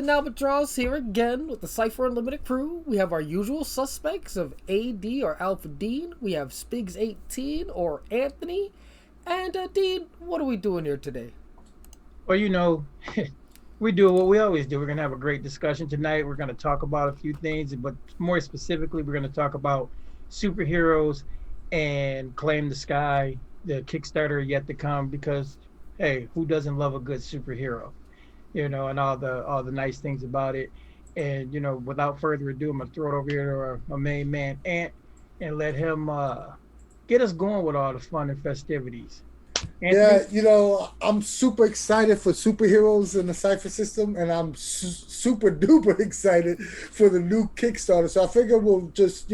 Captain Albatross here again with the Cypher Unlimited crew. We have our usual suspects of AD or Alpha Dean. We have Spigs18 or Anthony. And Dean, what are we doing here today? Well, we do what we always do. We're going to have a great discussion tonight. We're going to talk about a few things, but more specifically, we're going to talk about superheroes and Claim the Sky, the Kickstarter yet to come, because, hey, who doesn't love a good superhero? And all the nice things about it. And without further ado, I'm gonna throw it over here to our main man Ant and let him get us going with all the fun and festivities. Yeah, Anthony? I'm super excited for superheroes in the Cypher System, and I'm super duper excited for the new Kickstarter. So I figure we'll just,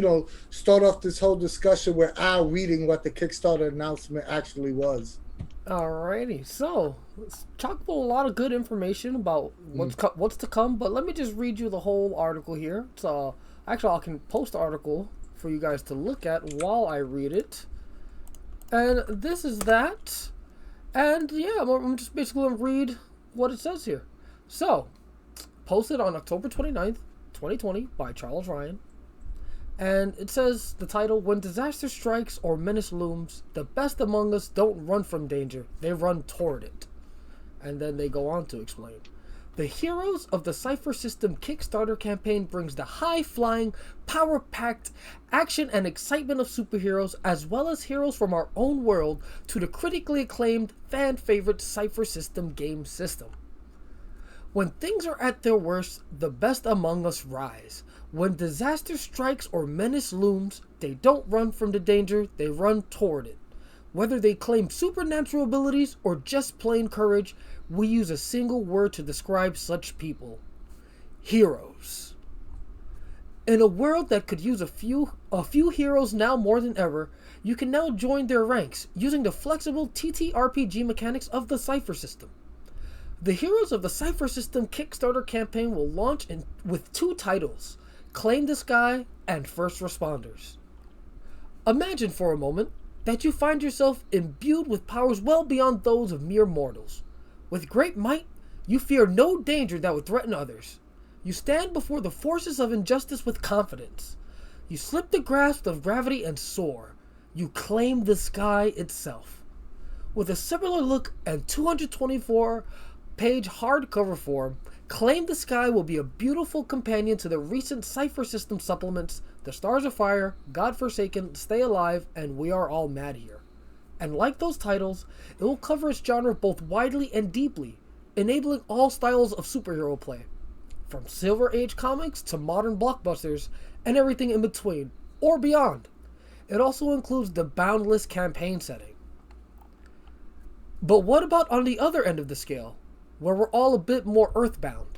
start off this whole discussion with Al reading what the Kickstarter announcement actually was. Alrighty, so let's talk about a lot of good information about what's to come. But let me just read you the whole article here. So actually, I can post the article for you guys to look at while I read it. And this is that. And yeah, I'm just basically going to read what it says here. So, posted on October 29th, 2020 by Charles Ryan. And it says the title, "When disaster strikes or menace looms, the best among us don't run from danger, they run toward it." And then they go on to explain. The Heroes of the Cypher System Kickstarter campaign brings the high-flying, power-packed action and excitement of superheroes, as well as heroes from our own world, to the critically acclaimed, fan-favorite Cypher System game system. When things are at their worst, the best among us rise. When disaster strikes or menace looms, they don't run from the danger, they run toward it. Whether they claim supernatural abilities or just plain courage, we use a single word to describe such people: heroes. In a world that could use a few heroes now more than ever, you can now join their ranks using the flexible TTRPG mechanics of the Cypher System. The Heroes of the Cypher System Kickstarter campaign will launch with two titles: Claim the Sky and First Responders. Imagine for a moment that you find yourself imbued with powers well beyond those of mere mortals. With great might, you fear no danger that would threaten others. You stand before the forces of injustice with confidence. You slip the grasp of gravity and soar. You claim the sky itself. With a similar look and 224-page hardcover form, Claim the Sky will be a beautiful companion to the recent Cypher System supplements, The Stars of Fire, Godforsaken, Stay Alive, and We Are All Mad Here. And like those titles, it will cover its genre both widely and deeply, enabling all styles of superhero play, from Silver Age comics to modern blockbusters, and everything in between, or beyond. It also includes the Boundless campaign setting. But what about on the other end of the scale, where we're all a bit more earthbound?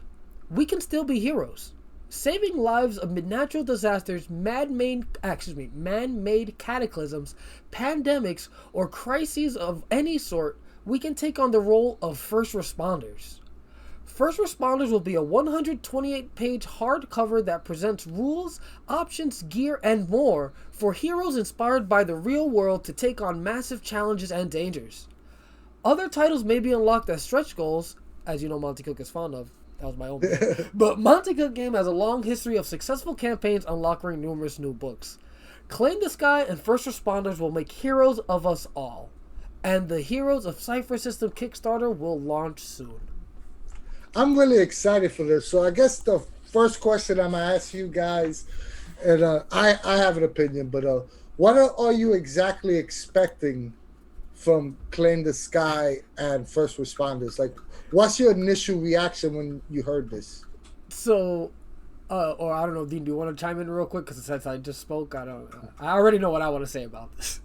We can still be heroes. Saving lives amid natural disasters, man-made cataclysms, pandemics, or crises of any sort, we can take on the role of first responders. First Responders will be a 128-page hardcover that presents rules, options, gear, and more for heroes inspired by the real world to take on massive challenges and dangers. Other titles may be unlocked as stretch goals, as you know Monte Cook is fond of. That was my own book. But Monte Cook Game has a long history of successful campaigns unlocking numerous new books. Claim the Sky and First Responders will make heroes of us all. And the Heroes of Cypher System Kickstarter will launch soon. I'm really excited for this. So I guess the first question I'm going to ask you guys, and I have an opinion, but what are you exactly expecting from Claim the Sky and First Responders? Like, what's your initial reaction when you heard this? So, or I don't know, Dean, do you want to chime in real quick? Because since I just spoke, I already know what I want to say about this.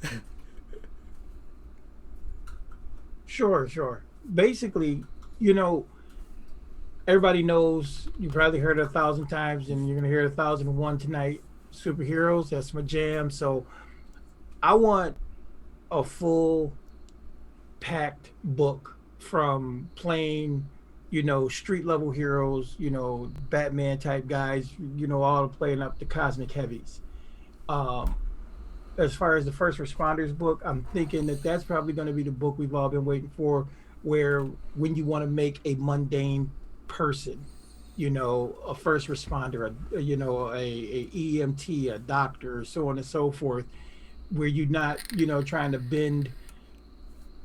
Sure. Basically, everybody knows, you've probably heard it 1,000 times, and you're going to hear it 1,001 tonight. Superheroes, that's my jam. So I want a full packed book from plain, street level heroes, Batman type guys, all playing up the cosmic heavies. As far as the First Responders book, I'm thinking that's probably going to be the book we've all been waiting for, where when you want to make a mundane person a first responder, a EMT, a doctor, so on and so forth, where you're not, trying to bend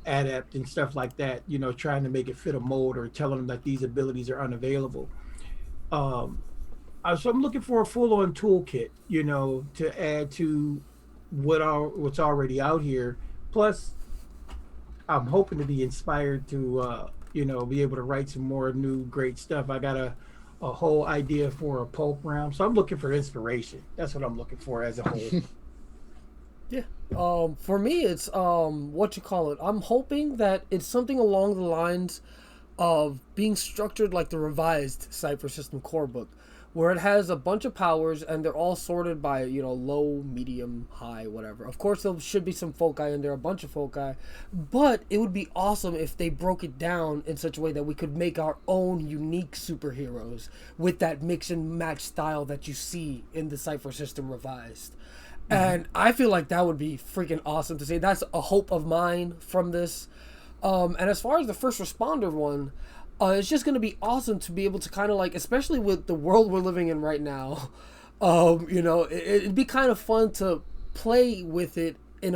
adept and stuff like that, trying to make it fit a mold or telling them that these abilities are unavailable. Um, so I'm looking for a full-on toolkit, to add to what's already out here. Plus, I'm hoping to be inspired to, be able to write some more new great stuff. I got a whole idea for a pulp realm, so I'm looking for inspiration. That's what I'm looking for as a whole. Yeah. For me, it's what you call it. I'm hoping that it's something along the lines of being structured like the revised Cypher System core book, where it has a bunch of powers and they're all sorted by low, medium, high, whatever. Of course, there should be some foci in there, a bunch of foci, but it would be awesome if they broke it down in such a way that we could make our own unique superheroes with that mix and match style that you see in the Cypher System revised. And I feel like that would be freaking awesome to say. That's a hope of mine from this. And as far as the first responder one, it's just going to be awesome to be able to kind of like, especially with the world we're living in right now, it'd be kind of fun to play with it in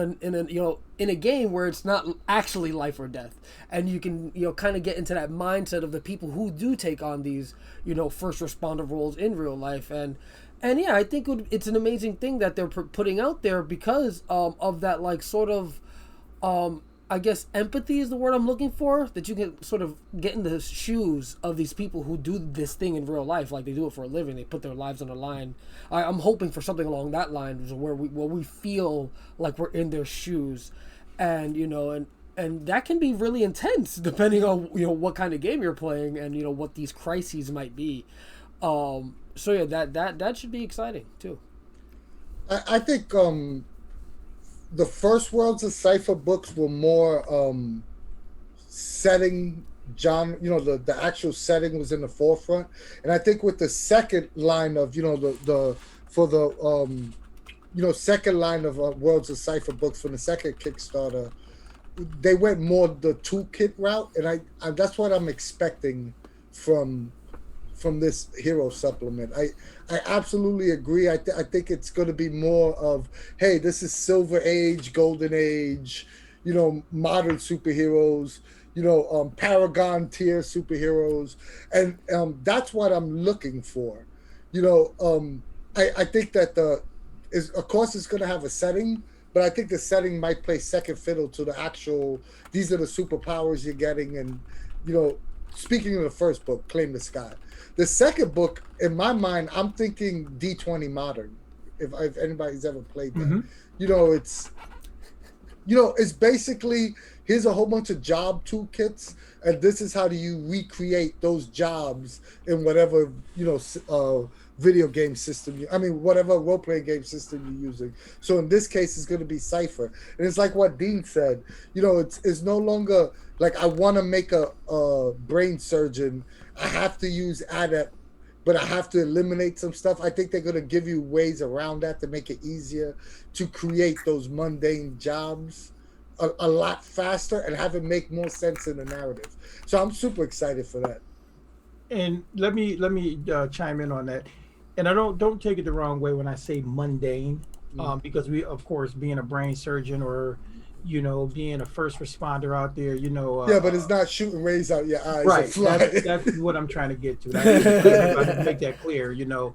a game where it's not actually life or death, and you can kind of get into that mindset of the people who do take on these first responder roles in real life. And yeah, I think it's an amazing thing that they're putting out there because of that, like, sort of, I guess empathy is the word I'm looking for, that you can sort of get in the shoes of these people who do this thing in real life, like they do it for a living. They put their lives on the line. I'm hoping for something along that line, where we feel like we're in their shoes, and and that can be really intense depending on what kind of game you're playing and what these crises might be. So yeah, that should be exciting too. I think the first Worlds of Cypher books were more setting genre, the actual setting was in the forefront. And I think with the second line of, the for the second line of Worlds of Cypher books from the second Kickstarter, they went more the toolkit route, and I that's what I'm expecting from this hero supplement. I absolutely agree. I think it's going to be more of, hey, this is Silver Age, Golden Age, modern superheroes, Paragon tier superheroes, and that's what I'm looking for. I think that of course it's going to have a setting, but I think the setting might play second fiddle to the actual. These are the superpowers you're getting, and speaking of the first book, Claim the Sky. The second book, in my mind, I'm thinking D20 Modern. If anybody's ever played that, it's basically, here's a whole bunch of job toolkits, and this is how do you recreate those jobs in whatever video game system whatever role-playing game system you're using. So in this case, it's going to be Cypher, and it's like what Dean said. It's no longer like I want to make a brain surgeon. I have to use adept, but I have to eliminate some stuff. I think they're going to give you ways around that to make it easier to create those mundane jobs a lot faster and have it make more sense in the narrative. So I'm super excited for that. And let me chime in on that. And I don't take it the wrong way when I say mundane, because we, of course, being a brain surgeon or being a first responder out there, yeah, but it's not shooting rays out your eyes. Right. That's what I'm trying to get to. I make that clear. You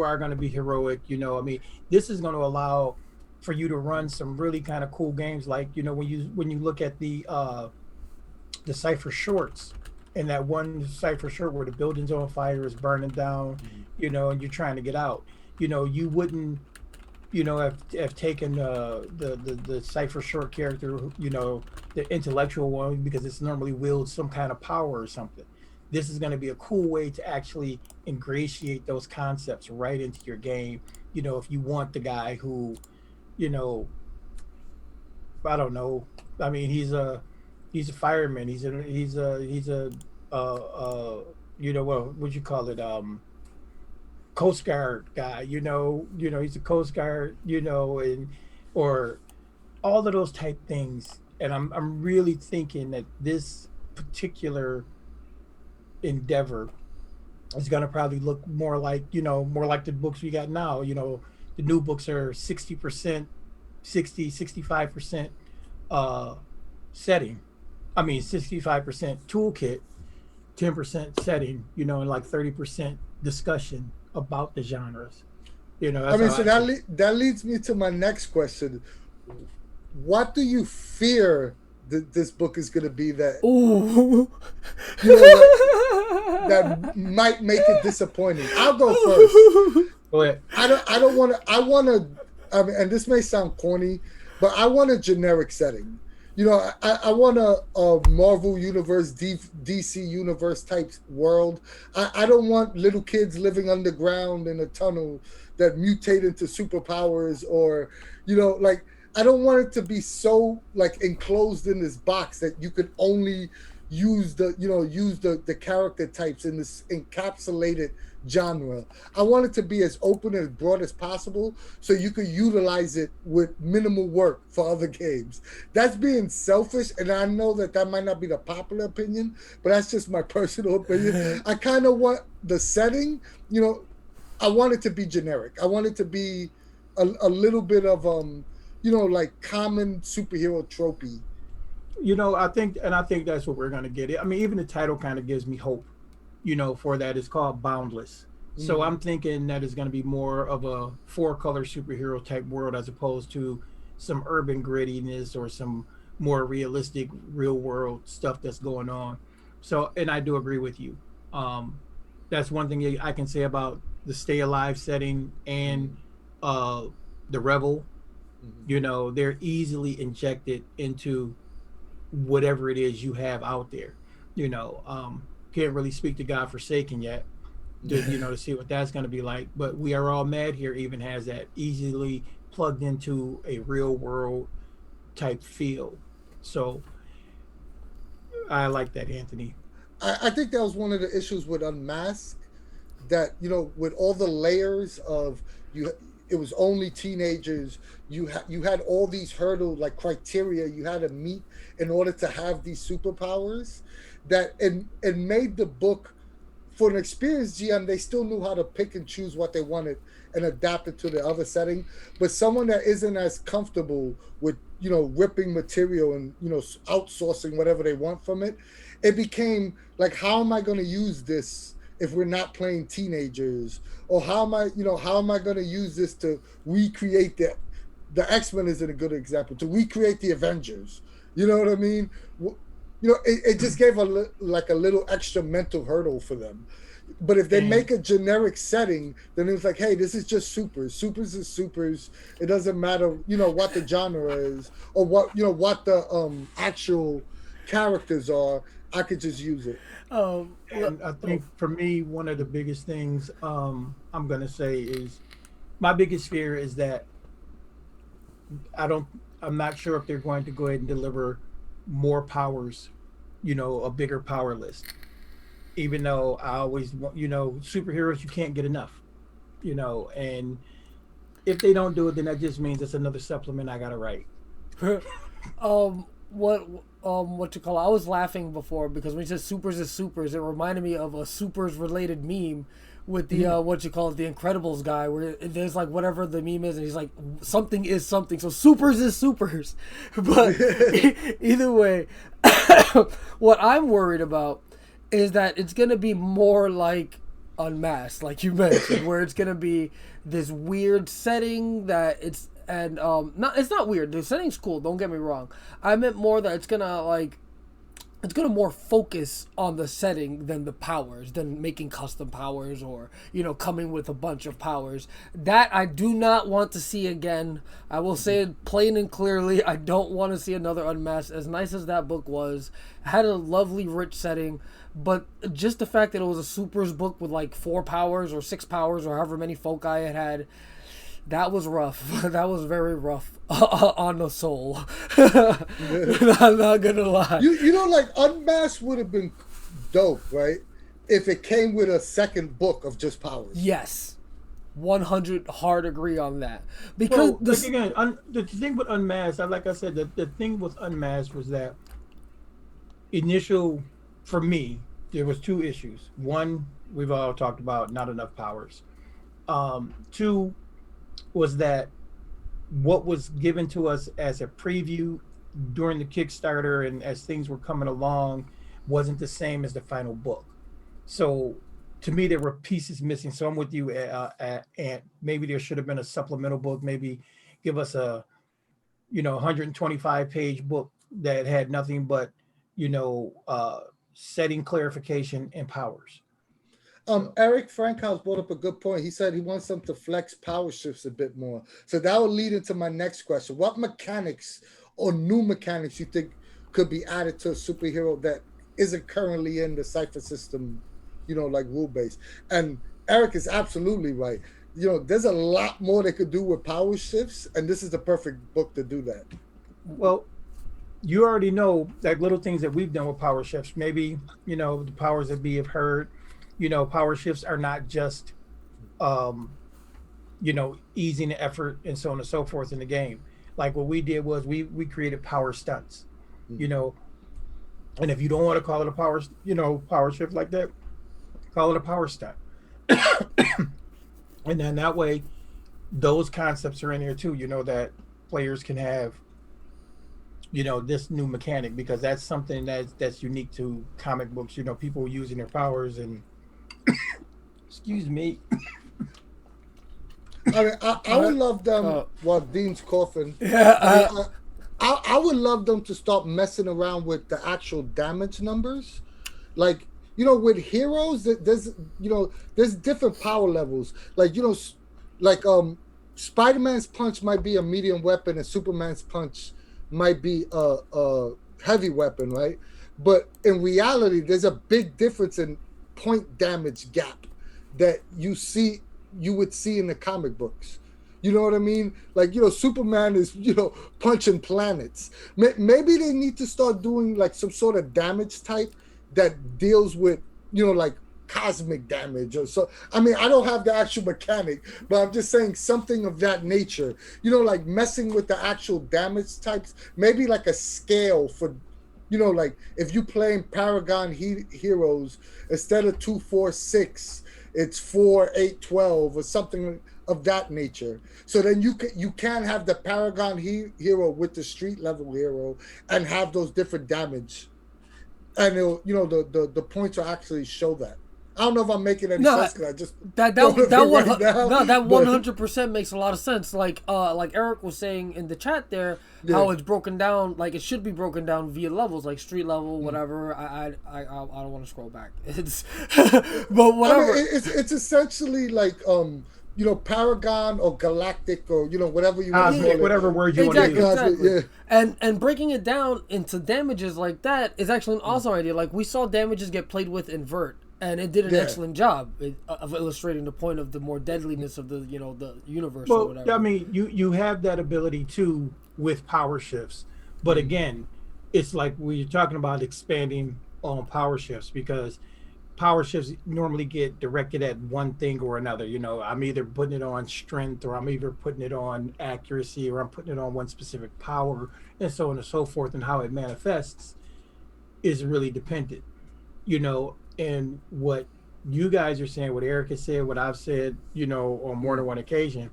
are going to be heroic. This is going to allow for you to run some really kind of cool games. Like, when you look at the Cypher shorts, and that one Cypher short where the building's on fire, is burning down, and you're trying to get out. You wouldn't, have taken the Cypher short character, the intellectual one, because it's normally wields some kind of power or something. This is going to be a cool way to actually ingratiate those concepts right into your game. If you want the guy who, I don't know. I mean, he's a fireman. He's a what you call it, Coast Guard guy, he's a Coast Guard, and or all of those type things. And I'm really thinking that this particular endeavor it's going to probably look more like, more like the books we got now. The new books are 60%, 65% uh, setting. I mean, 65% toolkit, 10% setting, and like 30% discussion about the genres. I That's mean, how so I see it. that leads me to my next question. What do you fear that this book is going to be that Ooh. you know that might make it disappointing? I'll go first. Go ahead. I don't want to. I want to. I mean, and this may sound corny, but I want a generic setting. I want a Marvel universe, DC universe type world. I don't want little kids living underground in a tunnel that mutate into superpowers, or like, I don't want it to be so like enclosed in this box that you could only use the character types in this encapsulated genre. I want it to be as open and broad as possible so you could utilize it with minimal work for other games. That's being selfish, and I know that might not be the popular opinion, but that's just my personal opinion. I kind of want the setting, I want it to be generic. I want it to be a little bit of like common superhero tropey. I think that's what we're gonna get. I mean, even the title kind of gives me hope. For that, it's called Boundless. So Mm. I'm thinking that it's gonna be more of a four-color superhero type world as opposed to some urban grittiness or some more realistic, real-world stuff that's going on. So, and I do agree with you. Um, that's one thing I can say about the Stay Alive setting and Mm. uh, the Rebel. Mm. They're easily injected into whatever it is you have out there. Can't really speak to God Forsaken yet, to see what that's going to be like. But We Are All Mad Here even has that easily plugged into a real world type feel. So I like that, Anthony. I think that was one of the issues with Unmasked, that with all the layers of you, it was only teenagers. You had all these hurdle like criteria you had to meet in order to have these superpowers, that it made the book, for an experienced GM, they still knew how to pick and choose what they wanted and adapt it to the other setting. But someone that isn't as comfortable with ripping material and outsourcing whatever they want from it, it became like, how am I going to use this if we're not playing teenagers? Or how am I going to use this to recreate the X-Men isn't a good example, to recreate the Avengers? You know what I mean? It just gave like a little extra mental hurdle for them. But if they And make a generic setting, then it's like, hey, this is just supers. Supers is supers. It doesn't matter, what the genre is, or what the actual characters are. I could just use it. and I Oh, think for me, one of the biggest things I'm gonna say is my biggest fear is that I don't. I'm not sure if they're going to go ahead and deliver more powers, a bigger power list. Even though I always want, superheroes, you can't get enough, and if they don't do it, then that just means it's another supplement I gotta write. what what you call it? I was laughing before because when you said supers is supers, it reminded me of a supers related meme with the what you call it, the Incredibles guy, where there's like whatever the meme is, and he's like, something is something, so supers is supers. But either way, what I'm worried about is that it's gonna be more like Unmasked, like you mentioned, where it's gonna be this weird setting that it's not weird. The setting's cool. Don't get me wrong. I meant more that it's gonna more focus on the setting than the powers, than making custom powers, or coming with a bunch of powers. That I do not want to see again. I will say it plain and clearly. I don't want to see another Unmasked. As nice as that book was, it had a lovely, rich setting, but just the fact that it was a supers book with like 4 powers or 6 powers or however many foci it had, that was rough. That was very rough on the soul. I'm not gonna lie. Like, Unmasked would have been dope, right? If it came with a second book of just powers. Yes, 100 hard agree on that, because Well, like again, the thing with Unmasked, like I said, the thing with Unmasked was that initial, for me, there was two issues. One, we've all talked about not enough powers. Two was that what was given to us as a preview during the Kickstarter and as things were coming along wasn't the same as the final book. So to me, there were pieces missing. So I'm with you, and maybe there should have been a supplemental book. Maybe give us a 125-page book that had nothing but setting clarification and powers. So Eric Frankhouse brought up a good point. He said he wants them to flex power shifts a bit more. So that will lead into my next question. What mechanics or new mechanics you think could be added to a superhero that isn't currently in the Cypher system, like rule base? And Eric is absolutely right. There's a lot more they could do with power shifts, and this is the perfect book to do that. Well, you already know that little things that we've done with power shifts. Maybe, the powers that we have heard, power shifts are not just, easing the effort and so on and so forth in the game. Like what we did was we created power stunts, and if you don't want to call it a power shift like that, call it a power stunt. And then that way, those concepts are in here too, that players can have, this new mechanic, because that's something that's unique to comic books, people using their powers and excuse me. I mean, I would love them while Dean's coughing. Yeah. I would love them to start messing around with the actual damage numbers. Like, with heroes, there's different power levels. Like, Spider-Man's punch might be a medium weapon and Superman's punch might be a heavy weapon, right? But in reality, there's a big difference in point damage gap that you would see in the comic books. You know what I mean? Like, Superman is, punching planets. Maybe they need to start doing like some sort of damage type that deals with, like cosmic damage or so. I mean, I don't have the actual mechanic, but I'm just saying something of that nature. Like messing with the actual damage types. Maybe like a scale for, like if you playing Paragon heroes, instead of 2, 4, 6, it's 4, 8, 12 or something of that nature. So then you can have the Paragon hero with the street level hero and have those different damage. And it'll, the points will actually show that. I don't know if I'm making any sense because I just that 100% makes a lot of sense. Like Eric was saying in the chat there, how it's broken down. Like it should be broken down via levels, like street level, whatever. I don't want to scroll back. It's but whatever. I mean, it's essentially like Paragon or Galactic or whatever you want to call it. Whatever word you want to use. Exactly. Yeah. And breaking it down into damages like that is actually an awesome idea. Like we saw damages get played with in Vert, and it did an excellent job of illustrating the point of the more deadliness of the the universe or whatever. I mean, you have that ability too with power shifts, but again, it's like we're talking about expanding on power shifts, because power shifts normally get directed at one thing or another. I'm either putting it on strength, or I'm either putting it on accuracy, or I'm putting it on one specific power, and so on and so forth. And how it manifests is really dependent, and what you guys are saying, what Eric has said, what I've said, on more than one occasion.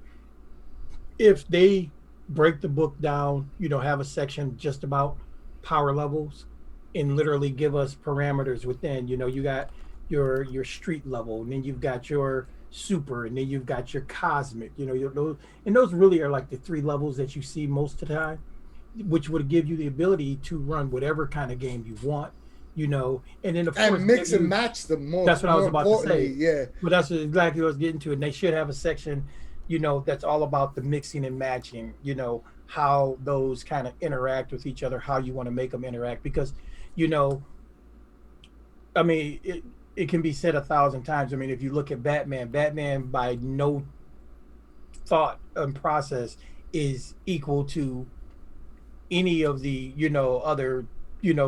If they break the book down, have a section just about power levels and literally give us parameters within, you got your street level, and then you've got your super, and then you've got your cosmic, and those really are like the 3 levels that you see most of the time, which would give you the ability to run whatever kind of game you want, and then of course mix and match them more. That's what I was about to say. Yeah, but that's exactly what I was getting to, and they should have a section, that's all about the mixing and matching, how those kind of interact with each other, how you want to make them interact, because I mean, it can be said 1,000 times. I mean, if you look at Batman by no thought and process is equal to any of the, other,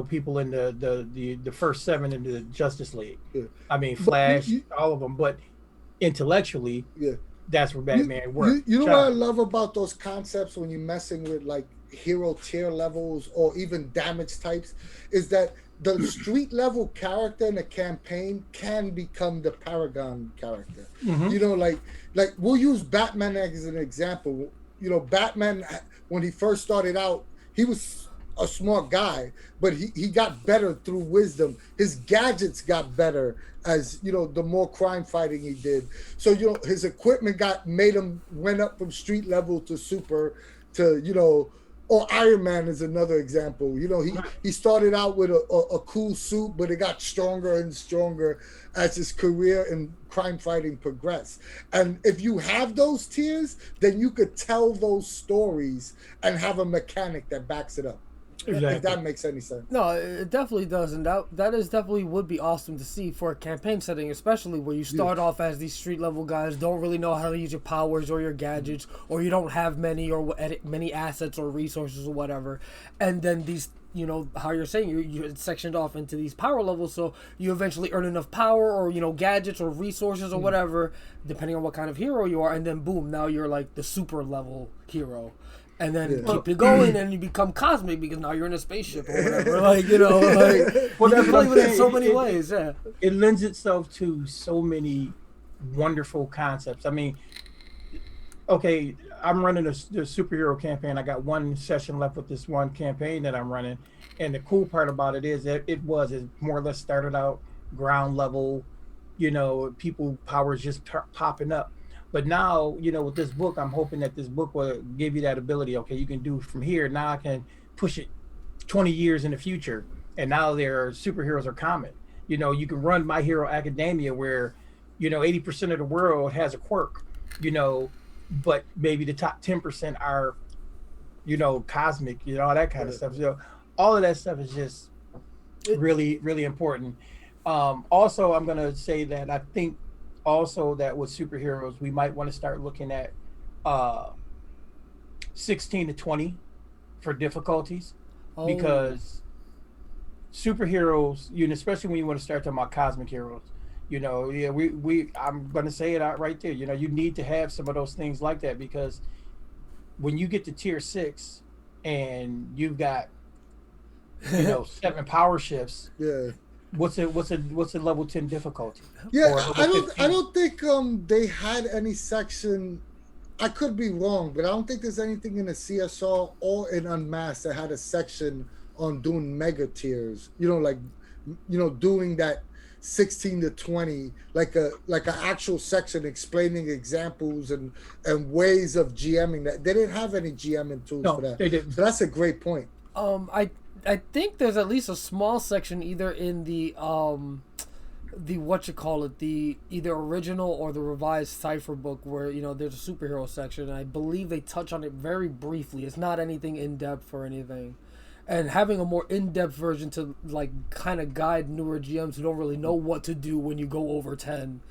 people in the first 7 in the Justice League. Yeah. I mean, Flash, all of them, but intellectually, that's where Batman works. You know what I love about those concepts when you're messing with like hero tier levels or even damage types is that the street level character in a campaign can become the paragon character. Mm-hmm. You know, like we'll use Batman as an example. You know, Batman, when he first started out, he was a smart guy, but he got better through wisdom. His gadgets got better as, you know, the more crime fighting he did. So, you know, his equipment made him went up from street level to super to, you know, or Iron Man is another example. You know, he started out with a cool suit, but it got stronger and stronger as his career in crime fighting progressed. And if you have those tiers, then you could tell those stories and have a mechanic that backs it up. Exactly. If that makes any sense. No, it definitely does, and that is definitely would be awesome to see for a campaign setting, especially where you start off as these street level guys, don't really know how to use your powers or your gadgets, or you don't have many assets or resources or whatever, and then these, you know, how you're saying you're sectioned off into these power levels, so you eventually earn enough power or, you know, gadgets or resources or whatever, depending on what kind of hero you are, and then boom, now you're like the super level hero. And then keep it going, and you become cosmic because now you're in a spaceship or whatever. Like, you know, like, Well, you that's can what play I'm with it in saying. so many ways. Yeah. It lends itself to so many wonderful concepts. I mean, okay, I'm running the superhero campaign. I got one session left with this one campaign that I'm running, and the cool part about it is that it more or less started out ground level, you know, people powers just popping up. But now, you know, with this book, I'm hoping that this book will give you that ability. Okay, you can do from here. Now I can push it 20 years in the future, and now their superheroes are common. You know, you can run My Hero Academia where, you know, 80% of the world has a quirk, you know, but maybe the top 10% are, you know, cosmic, you know, all that kind of stuff. So all of that stuff is just really, really important. Also, I'm going to say that I think also that with superheroes, we might want to start looking at 16 to 20 for difficulties, because superheroes, you know, especially when you want to start talking about cosmic heroes, you know, yeah, I'm going to say it out right there. You know, you need to have some of those things like that, because when you get to tier 6 and you've got, you know, 7 power shifts. Yeah. What's a level 10 difficulty? Yeah, I don't think they had any section. I could be wrong, but I don't think there's anything in the CSR or in Unmasked that had a section on doing mega tiers. You know, like, you know, doing that 16 to 20, like an actual section explaining examples and ways of GMing that. They didn't have any GMing tools for that. They didn't. So that's a great point. I think there's at least a small section either in the the either original or the revised Cypher book where, you know, there's a superhero section, and I believe they touch on it very briefly. It's not anything in depth or anything. And having a more in-depth version to, like, kind of guide newer GMs who don't really know what to do when you go over 10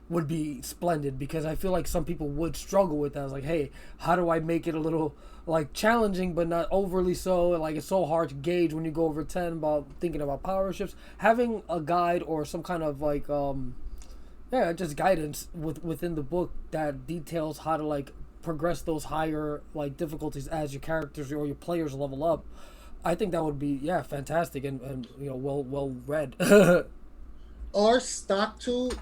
would be splendid, because I feel like some people would struggle with that. I was like, hey, how do I make it a little, like, challenging but not overly so? Like, it's so hard to gauge when you go over 10 about thinking about power shifts. Having a guide or some kind of, like, just guidance within the book that details how to, like, progress those higher, like, difficulties as your characters or your players level up, I think that would be, fantastic and you know, well read. Our stock tool,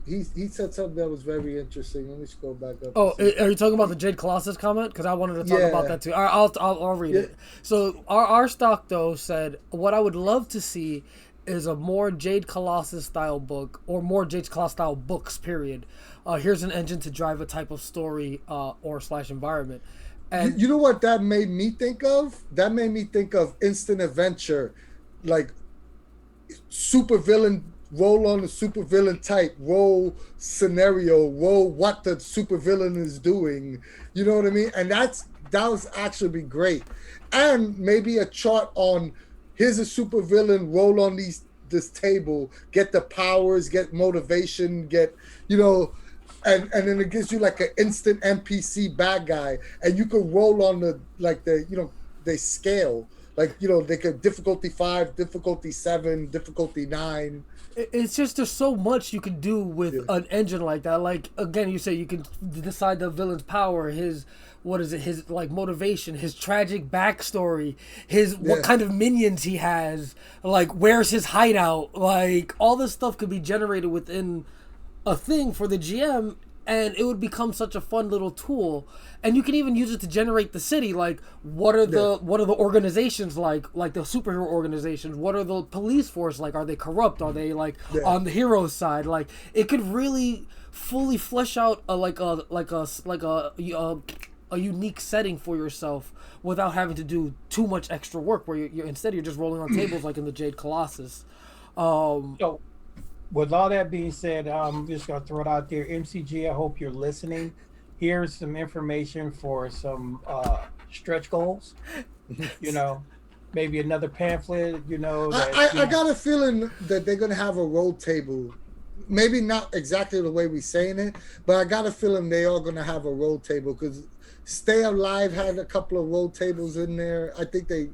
he said something that was very interesting. Let me scroll back up. Oh, are you talking about the Jade Colossus comment? Because I wanted to talk about that too. I'll read it. So our stock though said, what I would love to see is a more Jade Colossus style book, or more Jade Colossus style books. Period. Here's an engine to drive a type of story or / environment. And you know what that made me think of? That made me think of instant adventure, like supervillain, roll on the supervillain type, roll scenario, roll what the supervillain is doing. You know what I mean? And that was actually be great. And maybe a chart on, here's a supervillain, roll on this table, get the powers, get motivation, get, you know, and then it gives you like an instant NPC bad guy, and you can roll on the, like, the, you know, they scale. Like, they could difficulty 5, difficulty 7, difficulty 9. It's just there's so much you can do with Yeah. an engine like that. Like again, you say you can decide the villain's power, his his like motivation, his tragic backstory, his what kind of minions he has, like where's his hideout, like all this stuff could be generated within a thing for the GM, and it would become such a fun little tool. And you can even use it to generate the city. Like, what are the organizations like the superhero organizations? What are the police force like? Are they corrupt? Are they like on the hero's side? Like, it could really fully flesh out a unique setting for yourself without having to do too much extra work. Where you're instead you're just rolling on tables like in the Jade Colossus. So, with all that being said, I'm just gonna throw it out there. MCG, I hope you're listening. Here's some information for some stretch goals. Maybe another pamphlet. I got a feeling that they're gonna have a roll table. Maybe not exactly the way we're saying it, but I got a feeling they are gonna have a roll table because Stay Alive had a couple of roll tables in there. I think they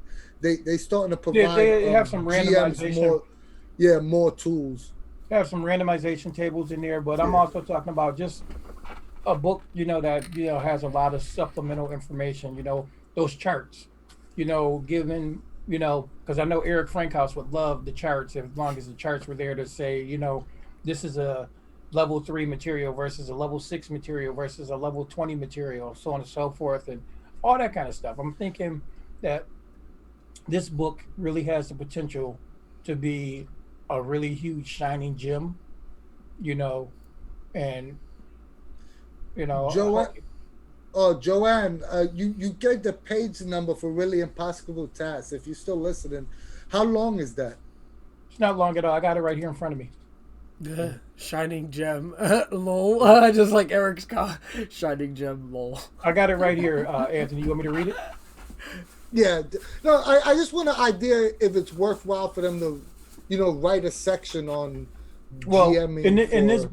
starting to provide. They have some randomization. More tools. They have some randomization tables in there, but I'm also talking about just a book, that has a lot of supplemental information. Those charts. Given because I know Eric Frankhouse would love the charts as long as the charts were there to say, this is a level 3 material versus a level 6 material versus a level 20 material, so on and so forth, and all that kind of stuff. I'm thinking that this book really has the potential to be a really huge shining gem, and Joanne, you gave the page number for Really Impossible Tasks. If you're still listening, how long is that? It's not long at all. I got it right here in front of me. Shining gem, lol. Just like Eric's got shining gem, lol. I got it right here, Anthony. You want me to read it? Yeah. No, I just want an idea if it's worthwhile for them to, write a section on GMing. In this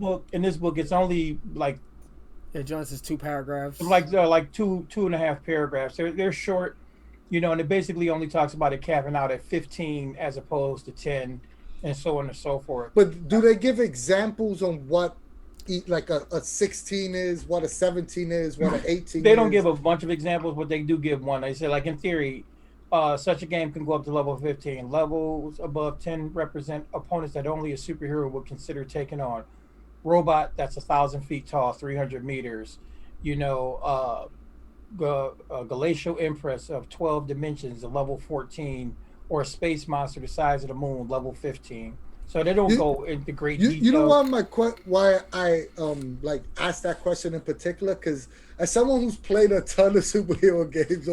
book, it's only like. Yeah, John says 2 paragraphs. Like two and a half paragraphs. They're short, and it basically only talks about it capping out at 15 as opposed to 10, and so on and so forth. But do they give examples on what, like a 16 is, what a 17 is, what an 18 They don't give a bunch of examples, but they do give one. They say, like in theory, such a game can go up to level 15. Levels above 10 represent opponents that only a superhero would consider taking on. Robot that's 1,000 feet tall, 300 meters. Glacial Empress of 12 dimensions, a level 14, or a space monster the size of the moon, level 15. So they don't go into great detail. You know why I asked that question in particular? Because as someone who's played a ton of superhero games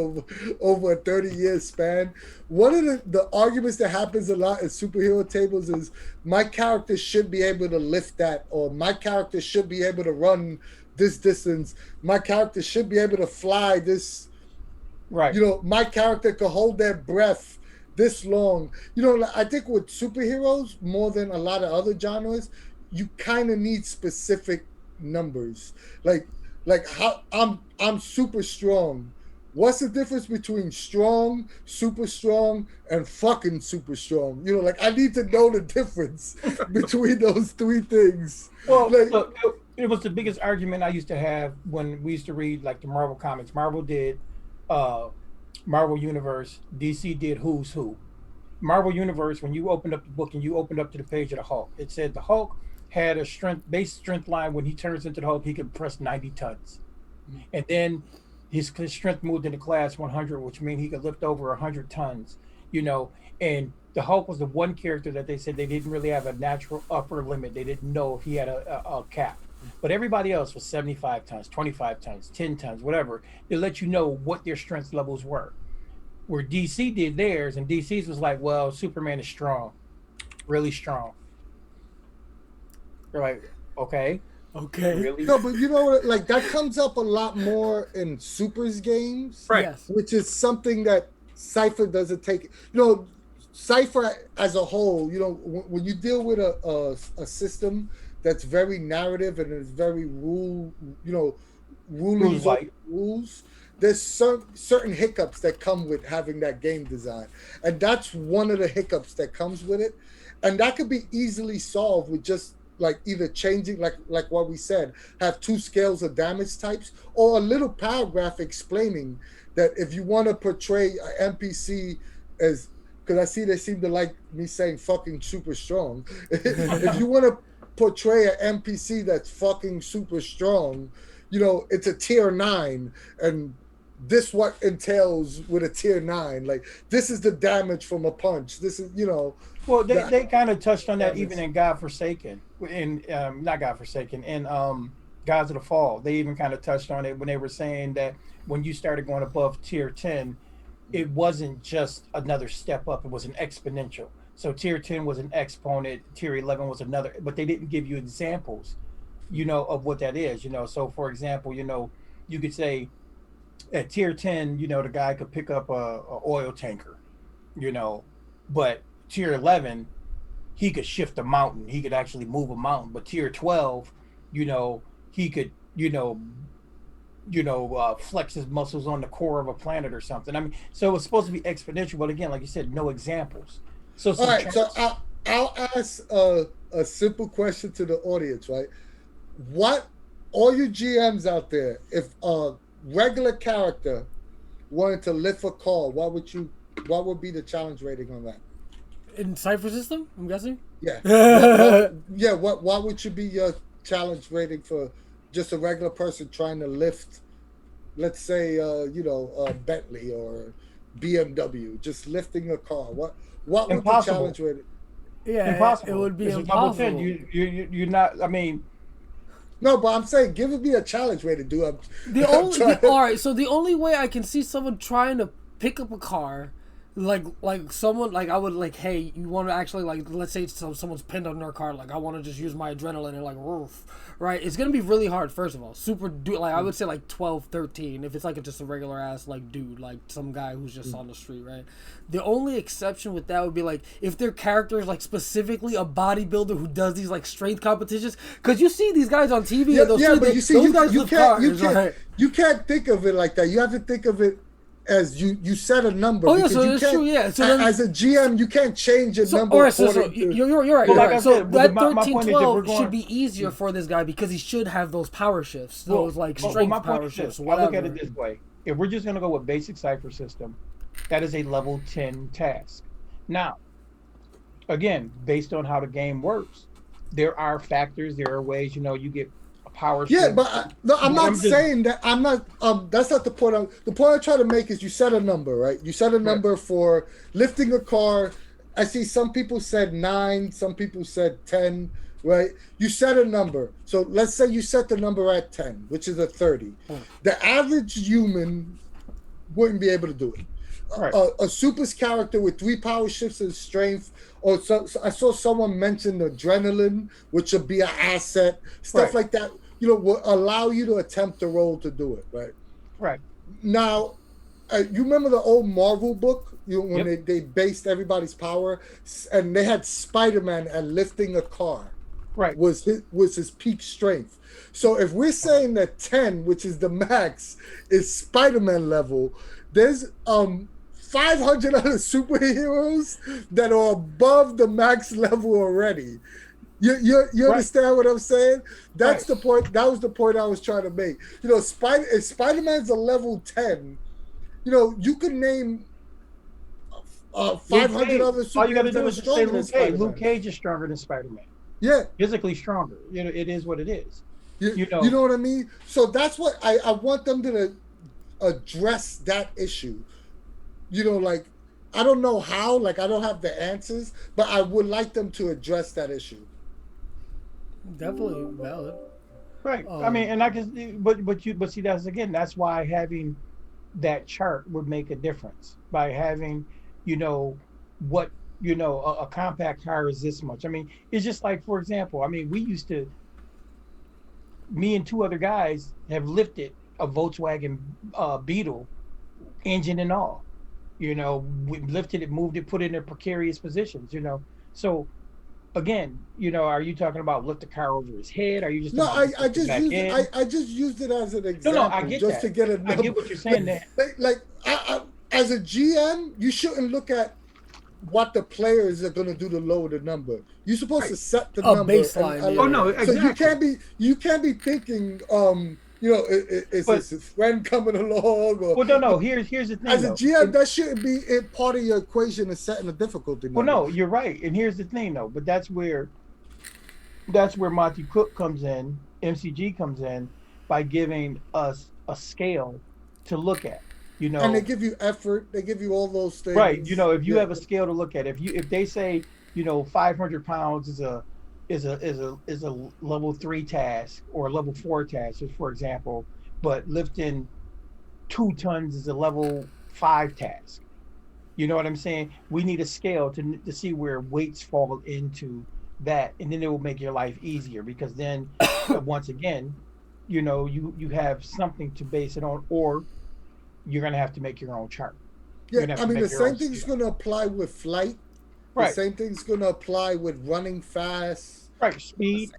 over a 30-year span, one of the arguments that happens a lot in superhero tables is my character should be able to lift that, or my character should be able to run this distance. My character should be able to fly this. Right. My character could hold their breath this long. I think with superheroes, more than a lot of other genres, you kind of need specific numbers. Like how I'm super strong. What's the difference between strong, super strong, and fucking super strong? I need to know the difference between those 3 things. Well, look, it was the biggest argument I used to have when we used to read like the Marvel comics. Marvel did Marvel Universe, DC did Who's Who. Marvel Universe, when you opened up the book and you opened up to the page of the Hulk, it said the Hulk had a base strength line. When he turns into the Hulk, he could press 90 tons. And then his strength moved into class 100, which means he could lift over 100 tons, and the Hulk was the one character that they said they didn't really have a natural upper limit. They didn't know if he had a cap. But everybody else was 75 tons, 25 tons, 10 tons, whatever. They let you know what their strength levels were. Where DC did theirs, and DC's was like, well, Superman is strong, really strong. They're like, okay. Really? No, but that comes up a lot more in Supers games, right? Yes. Which is something that Cypher doesn't take. Cypher as a whole, when you deal with a system that's very narrative and is very rules, there's certain hiccups that come with having that game design, and that's one of the hiccups that comes with it, and that could be easily solved with just like either changing, like what we said, have two scales of damage types, or a little paragraph explaining that if you want to portray an NPC as, because I see they seem to like me saying fucking super strong. If you want to portray an NPC that's fucking super strong, you know, it's a tier 9, and this what entails with a tier 9. Like, this is the damage from a punch. This is, you know. Well, they kind of touched on that even in God Forsaken, in not God Forsaken, in Gods of the Fall. They even kind of touched on it when they were saying that when you started going above tier 10, it wasn't just another step up, it was an exponential. So tier 10 was an exponent, tier 11 was another, but they didn't give you examples, you know, of what that is, you know. So for example, you know, you could say at tier 10, you know, the guy could pick up a oil tanker, you know, but tier 11, he could shift a mountain, he could actually move a mountain. But tier 12, you know, he could, flex his muscles on the core of a planet or something. I mean, so it's supposed to be exponential, but again, like you said, no examples. So all right, so I'll ask a simple question to the audience, right? What, all you GMs out there, if a regular character wanted to lift a call, what would be the challenge rating on that? In Cypher System, I'm guessing? Yeah. What would you be your challenge rating for just a regular person trying to lift, let's say, Bentley or BMW, just lifting a car? What would impossible. the challenge rating? Yeah, impossible. It would be it's impossible. You're not, I mean... No, but I'm saying, give me a challenge rating, dude. All right, so the only way I can see someone trying to pick up a car, like someone, like I would, like, hey, you want to actually, like, let's say someone's pinned on their car, like, I want to just use my adrenaline and, like, roof, right? It's going to be really hard, first of all. I would say, like, 12, 13, if it's, like, just a regular ass, like, dude, like, some guy who's just on the street, right? The only exception with that would be, like, if their character is, like, specifically a bodybuilder who does these, like, strength competitions, because you see these guys on TV, and you can't think of it like that. You have to think of it as you set a number. Oh yeah, so that's true. Yeah, so then, as a GM, you can't change a number. All right, so you're right. Well, You're like right. I So said, that my 13, point is 12 should be easier for this guy because he should have those power shifts, those strength power shifts. I look at it this way: if we're just going to go with basic Cypher System, that is a level 10 task. Now, again, based on how the game works, there are factors, there are ways. You know, you get power. Yeah, but I'm not saying that. I'm not. That's not the point. The point I'm trying to make is you set a number, right? You set a number for lifting a car. I see some people said 9, some people said 10, right? You set a number. So let's say you set the number at 10, which is a 30. The average human wouldn't be able to do it. Right. A super's character with 3 power shifts and strength, or so I saw someone mention adrenaline, which would be an asset, stuff like that. You know, will allow you to attempt the role to do it, right? Right. Now, you remember the old Marvel book, when they based everybody's power, and they had Spider-Man and lifting a car, right, was his peak strength. So if we're saying that 10, which is the max, is Spider-Man level, there's 500 other superheroes that are above the max level already. You understand what I'm saying? That's the point. That was the point I was trying to make. You know, if Spider-Man's a level 10, you know, you could name 500 other superheroes. All you got to do is say Luke Cage. Luke Cage is stronger than Spider-Man. Yeah, physically stronger. You know, it is what it is. You know what I mean? So that's what I want them to address that issue. You know, like, I don't know how. Like, I don't have the answers, but I would like them to address that issue. Definitely valid, right? I mean, and I can, but see, that's why having that chart would make a difference. By having, a compact car is this much. I mean, it's just like, for example, I mean, me and 2 other guys have lifted a Volkswagen Beetle, engine and all. You know, we lifted it, moved it, put it in precarious positions. You know, so again, are you talking about lift the car over his head? Are you just No, talking about I lift it just back used in? I just used it as an No, I example, get just that. to get a I number. get what you're saying there. As a GM, you shouldn't look at what the players are going to do to lower the number. You're supposed to Right. set the A number, baseline, Oh no, yeah. so exactly. you can't be thinking, is But this his friend coming along, or well, no. Here's the thing as a though. GM, that shouldn't be part of your equation in setting the difficulty Well, number. no, you're right. And here's the thing though. But that's where Monte Cook comes in, MCG comes in by giving us a scale to look at. You And they know, give you effort, they give you all those right? things. If you Yeah, have a scale to look at, if they say 500 pounds is a level 3 task or a level 4 task, just for example, but lifting 2 tons is a level 5 task. You know what I'm saying? We need a scale to see where weights fall into that, and then it will make your life easier because then, once again, you have something to base it on, or you're gonna have to make your own chart. yeah. You're gonna have I to mean, make the your own same thing's scale. going to apply with flight. The Right, same thing's going to apply with running fast. right. Speed.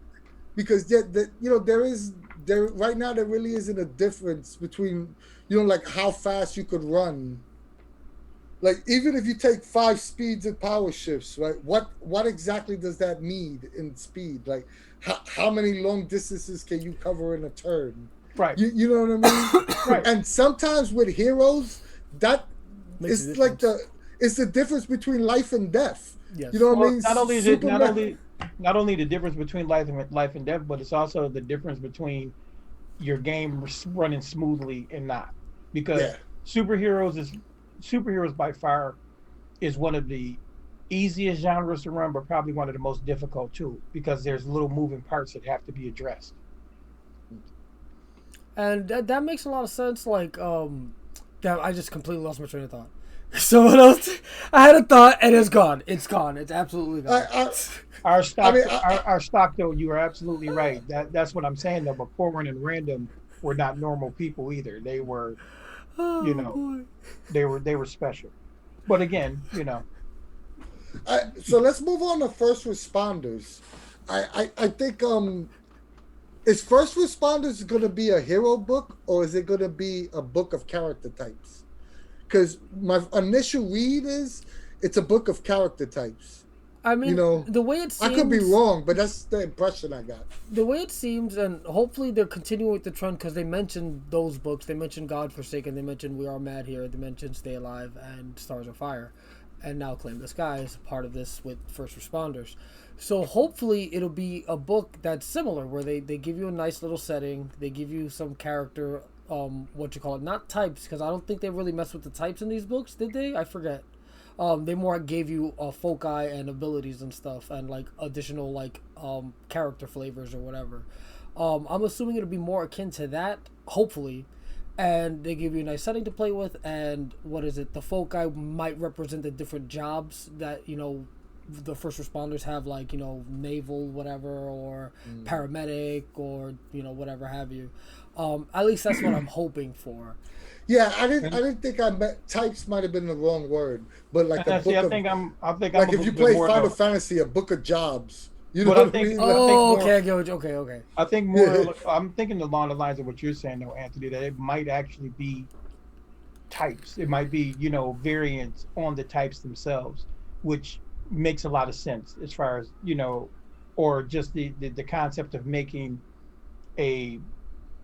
Because there right now there really isn't a difference between like how fast you could run. Like even if you take 5 speeds and power shifts, right? What exactly does that mean in speed? Like how many long distances can you cover in a turn? Right, You know what I mean? right. And sometimes with heroes, that Makes a is like difference. it's the difference between life and death. You Yes. know what I Well, mean? not only is it Superman. not only the difference between life and death, but it's also the difference between your game running smoothly and not. Because Yeah. superheroes is superheroes by far is one of the easiest genres to run, but probably one of the most difficult too, because there's little moving parts that have to be addressed. And that makes a lot of sense. Like, damn, I just completely lost my train of thought. So what else? I had a thought and it's gone. It's gone. It's absolutely I, gone. I, Our I stock, mean, our stock though, you are absolutely right. That's what I'm saying though. But Corwin and Random were not normal people either. They were, you Oh know, boy. they were special. But again, so let's move on to first responders. I think is first responders going to be a hero book, or is it going to be a book of character types? Because my initial read is it's a book of character types. I You mean, know, the way it I could be seems, wrong, but that's the impression I got. the way it seems, and hopefully they're continuing with the trend because they mentioned those books. They mentioned God Forsaken. They mentioned We Are Mad Here. They mentioned Stay Alive and Stars of Fire, and now Claim the Sky is part of this with first responders. So hopefully it'll be a book that's similar, where they give you a nice little setting. They give you some character, what you call it, not types, because I don't think they really mess with the types in these books, did they? I forget. They more gave you foci and abilities and stuff, and like additional like character flavors or whatever. I'm assuming it'll be more akin to that, hopefully. And they give you a nice setting to play with, and what is it? The foci might represent the different jobs that the first responders have, like naval whatever, or paramedic, or whatever have you. At least that's what I'm hoping for. Yeah, I and, didn't think I meant types might have been the wrong word, but like and a I see. book of I think I'm a like if little you bit play more Final though. Fantasy, a book of jobs. You know But I what I think mean? I think Oh, more. okay, I get what okay, okay. I think Yeah. more. I'm thinking along the lines of what you're saying, though, Anthony. That it might actually be types. It might be, variants on the types themselves, which makes a lot of sense as far as, or just the concept of making a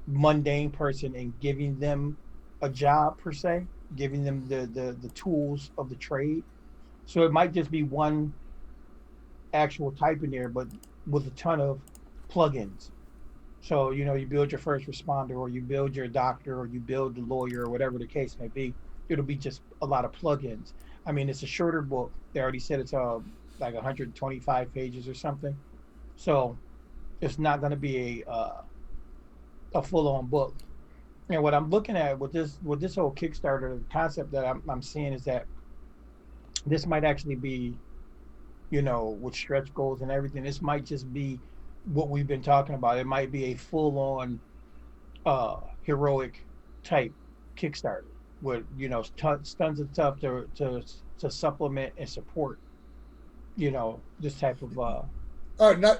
mundane person and giving them a job per se, giving them the tools of the trade. So it might just be one actual type in there, but with a ton of plugins. So, you build your first responder, or you build your doctor, or you build the lawyer, or whatever the case may be. It'll be just a lot of plugins. I mean, it's a shorter book. They already said it's like 125 pages or something. So it's not going to be a full on book. And what I'm looking at with this whole Kickstarter concept that I'm seeing is that this might actually be, with stretch goals and everything. This might just be what we've been talking about. It might be a full on heroic type Kickstarter with tons of stuff to supplement and support this type of All right,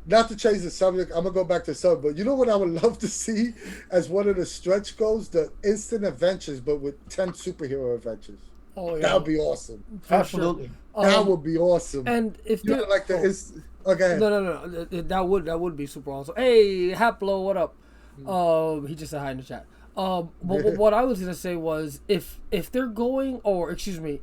not to change the subject. I'm gonna go back to some, but you know what I would love to see as one of the stretch goals, the instant adventures, but with 10 superhero adventures. Oh That yeah, would be awesome. for Absolutely. sure. That would be awesome. And if You know, there, like the oh, it's okay. no, that would be super awesome. Hey, Haplo, what up? He just said hi in the chat. But what I was gonna say was if they're going, or excuse me,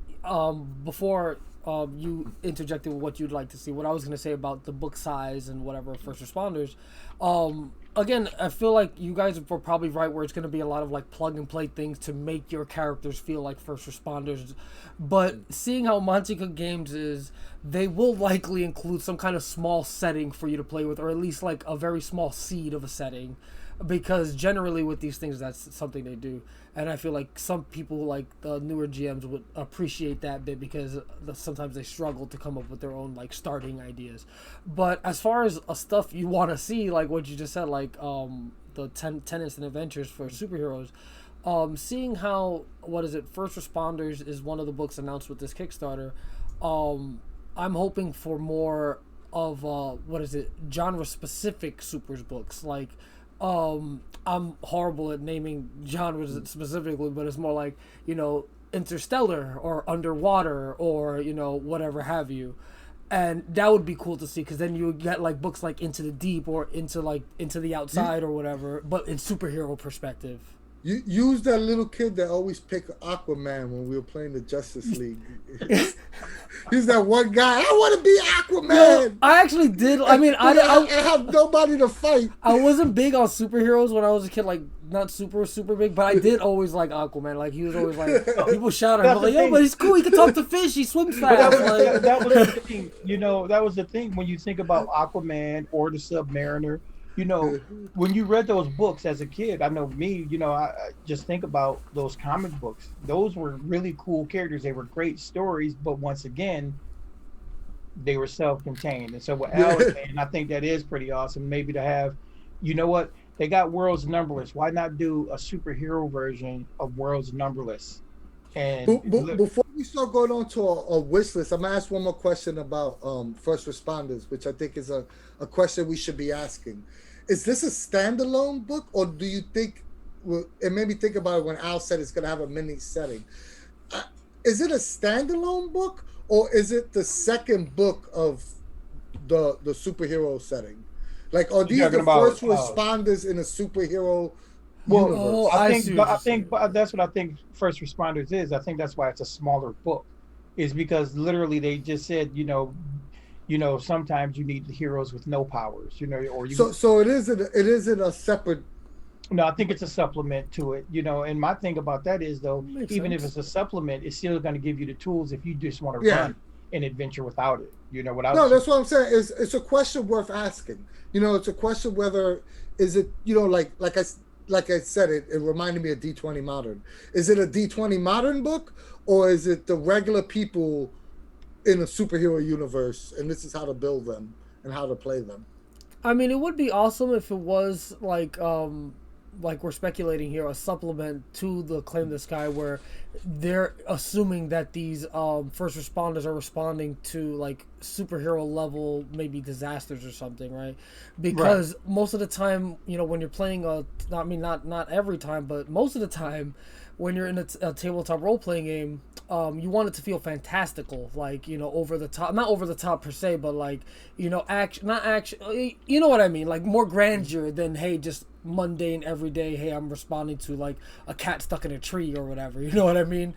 before you interjected with what you'd like to see, what I was gonna say about the book size and whatever first responders, again, I feel like you guys were probably right where it's gonna be a lot of like plug and play things to make your characters feel like first responders, but seeing how Monte Cook Games is, they will likely include some kind of small setting for you to play with, or at least like a very small seed of a setting, because generally with these things that's something they do, and I feel like some people, like the newer GMs, would appreciate that bit because sometimes they struggle to come up with their own like starting ideas. But as far as stuff you want to see, like what you just said, like the 10 instant adventures for superheroes, seeing how, what is it, first responders is one of the books announced with this Kickstarter. I'm hoping for more of what is it, genre specific supers books. Like I'm horrible at naming genres specifically, but it's more like, interstellar or underwater or whatever have you. And that would be cool to see, because then you would get like books like Into the Deep or Into the Outside or whatever, but in superhero perspective. You use that little kid that always picked Aquaman when we were playing the Justice League. He's that one guy. I want to be Aquaman. No, I actually did. I mean, I have nobody to fight. I wasn't big on superheroes when I was a kid. Like, not super big, but I did always like Aquaman. Like, he was always like, people shout at him, like, yo, but he's cool. He can talk to fish. He swims fast. That was the thing. That was the thing when you think about Aquaman or the Submariner. When you read those books as a kid, I know me, I just think about those comic books. Those were really cool characters. They were great stories, but once again, they were self-contained. And so what Al is saying, I think that is pretty awesome. Maybe to have, what? They got Worlds Numberless. Why not do a superhero version of Worlds Numberless? And before we start going on to a wish list, I'm going to ask one more question about first responders, which I think is a question we should be asking. Is this a standalone book, or do you think, it made me think about it when Al said it's going to have a mini setting. Is it a standalone book, or is it the second book of the superhero setting? Like, are these the first responders in a superhero universe? I think that's what I think first responders is. I think that's why it's a smaller book, is because literally they just said, sometimes you need the heroes with no powers, or you. So it isn't a separate. No, I think it's a supplement to it, And my thing about that is, though, even if it's a supplement, it's still going to give you the tools if you just want to run an adventure without it, without. No, that's what I'm saying. It's a question worth asking. It's a question whether is it, like I said, it reminded me of D20 Modern. Is it a D20 Modern book, or is it the regular people in a superhero universe, and this is how to build them and how to play them? I mean, it would be awesome if it was like we're speculating here, a supplement to the Claim the Sky, where they're assuming that these first responders are responding to like superhero level, maybe disasters or something, right? Because most of the time, when you're playing not every time, but most of the time, when you're in a tabletop role-playing game, you want it to feel fantastical, like, over the top, not over the top per se, but like, not action, you know what I mean? Like more grandeur than, hey, just mundane everyday, hey, I'm responding to like a cat stuck in a tree or whatever, you know what I mean?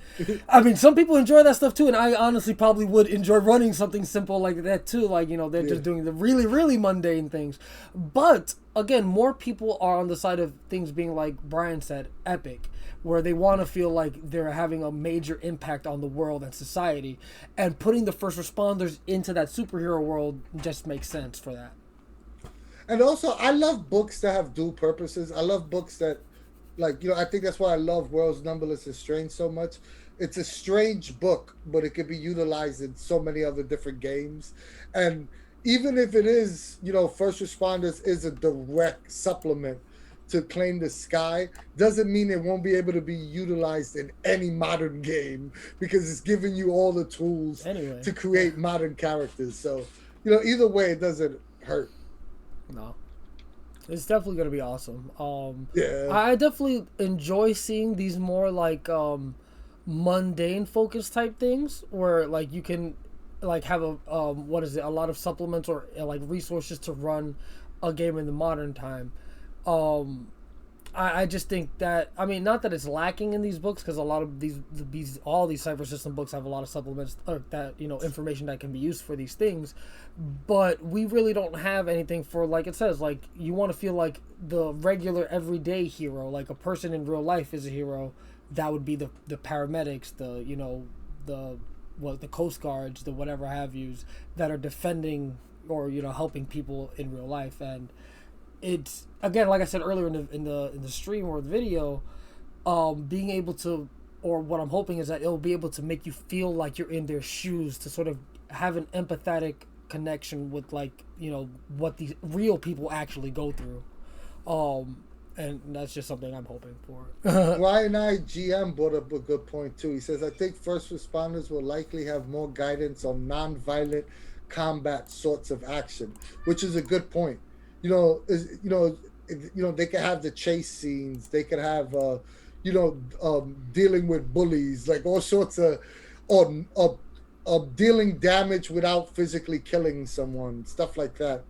I mean, some people enjoy that stuff too, and I honestly probably would enjoy running something simple like that too, like, they're just doing the really, really mundane things. But again, more people are on the side of things being, like Brian said, epic, where they want to feel like they're having a major impact on the world and society, and putting the first responders into that superhero world just makes sense for that. And also, I love books that have dual purposes. I love books that, like, I think that's why I love Worlds Numberless and Strange so much. It's a strange book, but it could be utilized in so many other different games. And even if it is, First Responders is a direct supplement to Claim the Sky, doesn't mean it won't be able to be utilized in any modern game, because it's giving you all the tools to create modern characters. So either way, it doesn't hurt. No, it's definitely gonna be awesome. Yeah. I definitely enjoy seeing these more like mundane focus type things where like you can like have a what is it, a lot of supplements or like resources to run a game in the modern time. um I just think that, I mean, not that it's lacking in these books, because a lot of all these Cypher System books have a lot of supplements or that, information that can be used for these things, but we really don't have anything for, like it says, like you want to feel like the regular everyday hero, like a person in real life is a hero. That would be the paramedics, the Coast Guards, the whatever have yous that are defending or helping people in real life. And it's, again, like I said earlier in the stream or the video, being able to, or what I'm hoping is that it'll be able to make you feel like you're in their shoes, to sort of have an empathetic connection with, like, what these real people actually go through. And that's just something I'm hoping for. Ryan I GM brought up a good point too. He says, I think first responders will likely have more guidance on non-violent combat sorts of action, which is a good point. They could have the chase scenes. They could have, dealing with bullies, like all sorts of dealing damage without physically killing someone, stuff like that.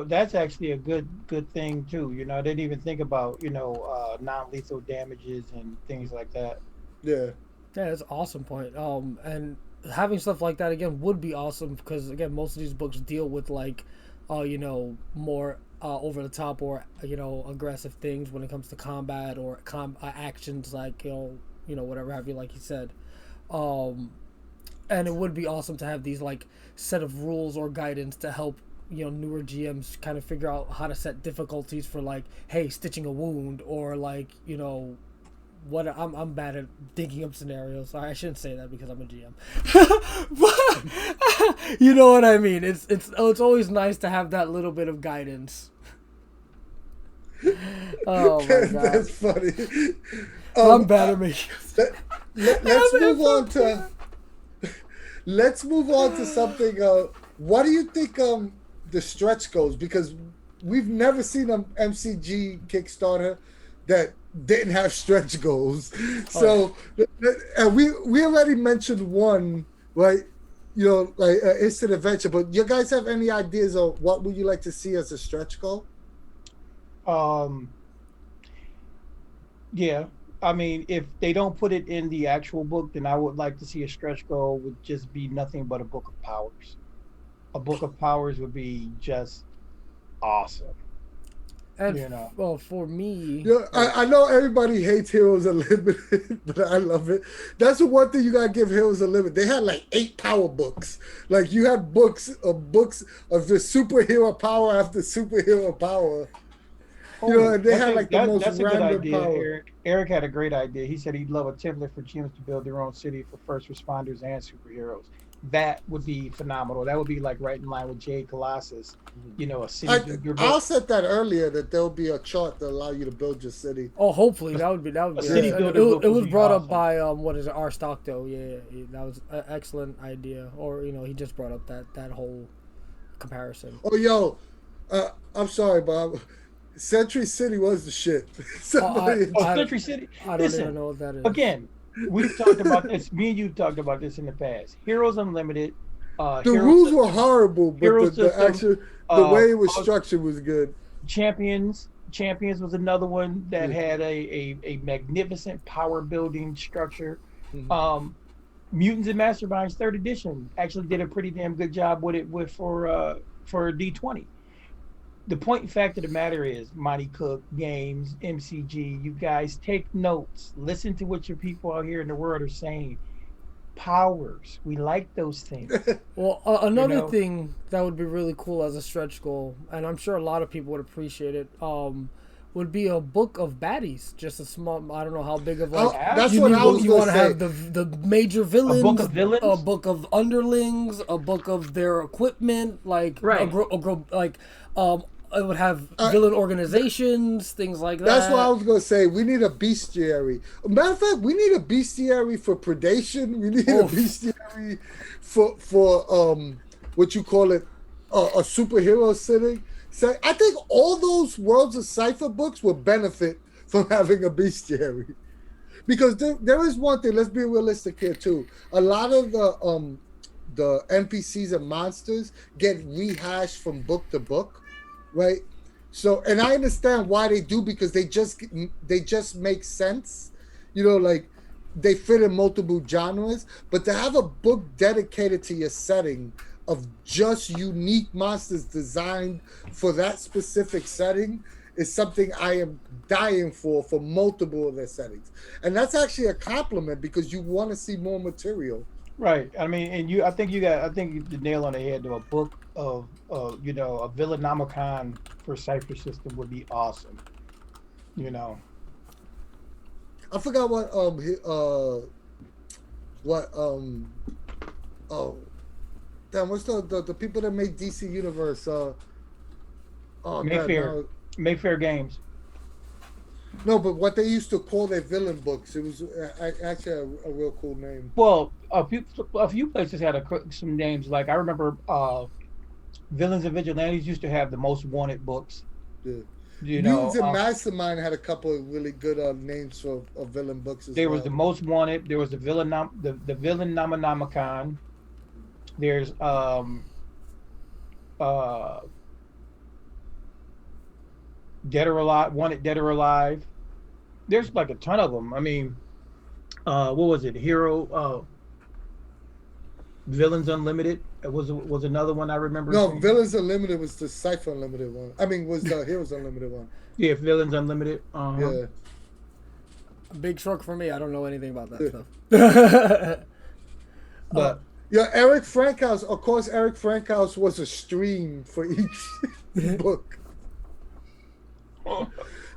That's actually a good thing too. I didn't even think about non-lethal damages and things like that. Yeah. Yeah, that's an awesome point. And having stuff like that again would be awesome, because again, most of these books deal with like, more over the top or aggressive things when it comes to combat or actions, like whatever have you, like you said. And it would be awesome to have these like set of rules or guidance to help newer GMs kind of figure out how to set difficulties for, like, hey, stitching a wound, or like what I'm bad at thinking up scenarios. I shouldn't say that because I'm a GM, but you know what I mean. It's always nice to have that little bit of guidance. Oh my god, that's funny. I'm bad at making. Let's move on to something. What do you think the stretch goals? Because we've never seen an MCG Kickstarter that didn't have stretch goals. So, and we already mentioned one, right? Like instant adventure. But you guys have any ideas of what would you like to see as a stretch goal? Yeah. I mean, if they don't put it in the actual book, then I would like to see a stretch goal would just be nothing but a book of powers. A book of powers would be just awesome. And well, for me, I know everybody hates Heroes Unlimited, but I love it. That's the one thing you gotta give Heroes Unlimited. They had like 8 power books. Like you had books of the superhero power after superhero power. And they had like the most random power. Eric had a great idea. He said he'd love a template for GMs to build their own city for first responders and superheroes. That would be phenomenal. That would be like right in line with Jade, Colossus. A city. I said that earlier, that there'll be a chart that allow you to build your city. Oh, hopefully that would be. It was brought up by what is it, R. Stockto? Yeah, that was an excellent idea. Or he just brought up that whole comparison. Oh, yo, I'm sorry, Bob. Century City was the shit. Century City. I don't even know what that is. Again, we've talked about this. Me and you talked about this in the past. Heroes Unlimited. The rules were horrible, but the way it was structured was good. Champions was another one that had a magnificent power building structure. Mm-hmm. Mutants and Masterminds 3rd edition actually did a pretty damn good job with it for D20. The point and fact of the matter is, Monte Cook Games, MCG, you guys take notes. Listen to what your people out here in the world are saying. Powers. We like those things. Well, another thing that would be really cool as a stretch goal, and I'm sure a lot of people would appreciate it, would be a book of baddies. Just a small, I don't know how big of like. That's what I was going to say. Have the major villains, a book of villains, a book of underlings, a book of their equipment, like it would have villain organizations, things like that. That's what I was going to say. We need a bestiary. Matter of fact, we need a bestiary for predation. We need a bestiary for what you call it, a superhero setting. So I think all those Worlds of Cypher books will benefit from having a bestiary. Because there is one thing, let's be realistic here too. A lot of the NPCs and monsters get rehashed from book to book, right? So, and I understand why they do, because they just make sense, like they fit in multiple genres. But to have a book dedicated to your setting of just unique monsters designed for that specific setting is something I am dying for multiple of their settings. And that's actually a compliment, because you want to see more material. Right. I mean, and I think you the nail on the head. To a book of, a Villanomicon for Cypher System would be awesome. You know. I forgot oh damn, what's the people that make DC Universe? Mayfair Games. No, but what they used to call their villain books, it was actually a real cool name. Well, a few places had some names. Like I remember, Villains and Vigilantes used to have the Most Wanted books. Yeah. Mutants and Mastermind had a couple of really good names for villain books as well. There was the Most Wanted. There was the Villain Nomonomicon. There's Dead or Alive, Wanted Dead or Alive. There's like a ton of them. I mean, what was it? Villains Unlimited. It was another one I remember. No, Villains Unlimited was the Cypher Unlimited one. I mean, was the Heroes Unlimited one. Yeah, Villains Unlimited. Yeah. Big stroke for me. I don't know anything about that stuff. But yeah, Eric Frankhouse. Of course, Eric Frankhouse was a stream for each book.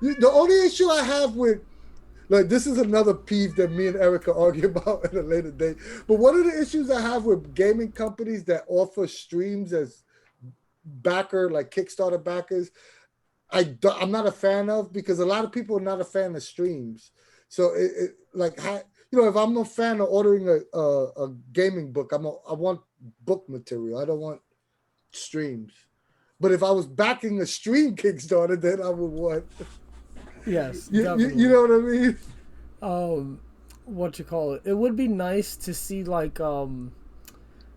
The only issue I have with, like, this is another peeve that me and Erica argue about at a later date. But one of the issues I have with gaming companies that offer streams as backer, like Kickstarter backers, I'm not a fan of, because a lot of people are not a fan of streams. So if I'm a fan of ordering a gaming book, I want book material. I don't want streams. But if I was backing a stream Kickstarter, then I would want. Yes, you know what I mean? What you call it? It would be nice to see, like,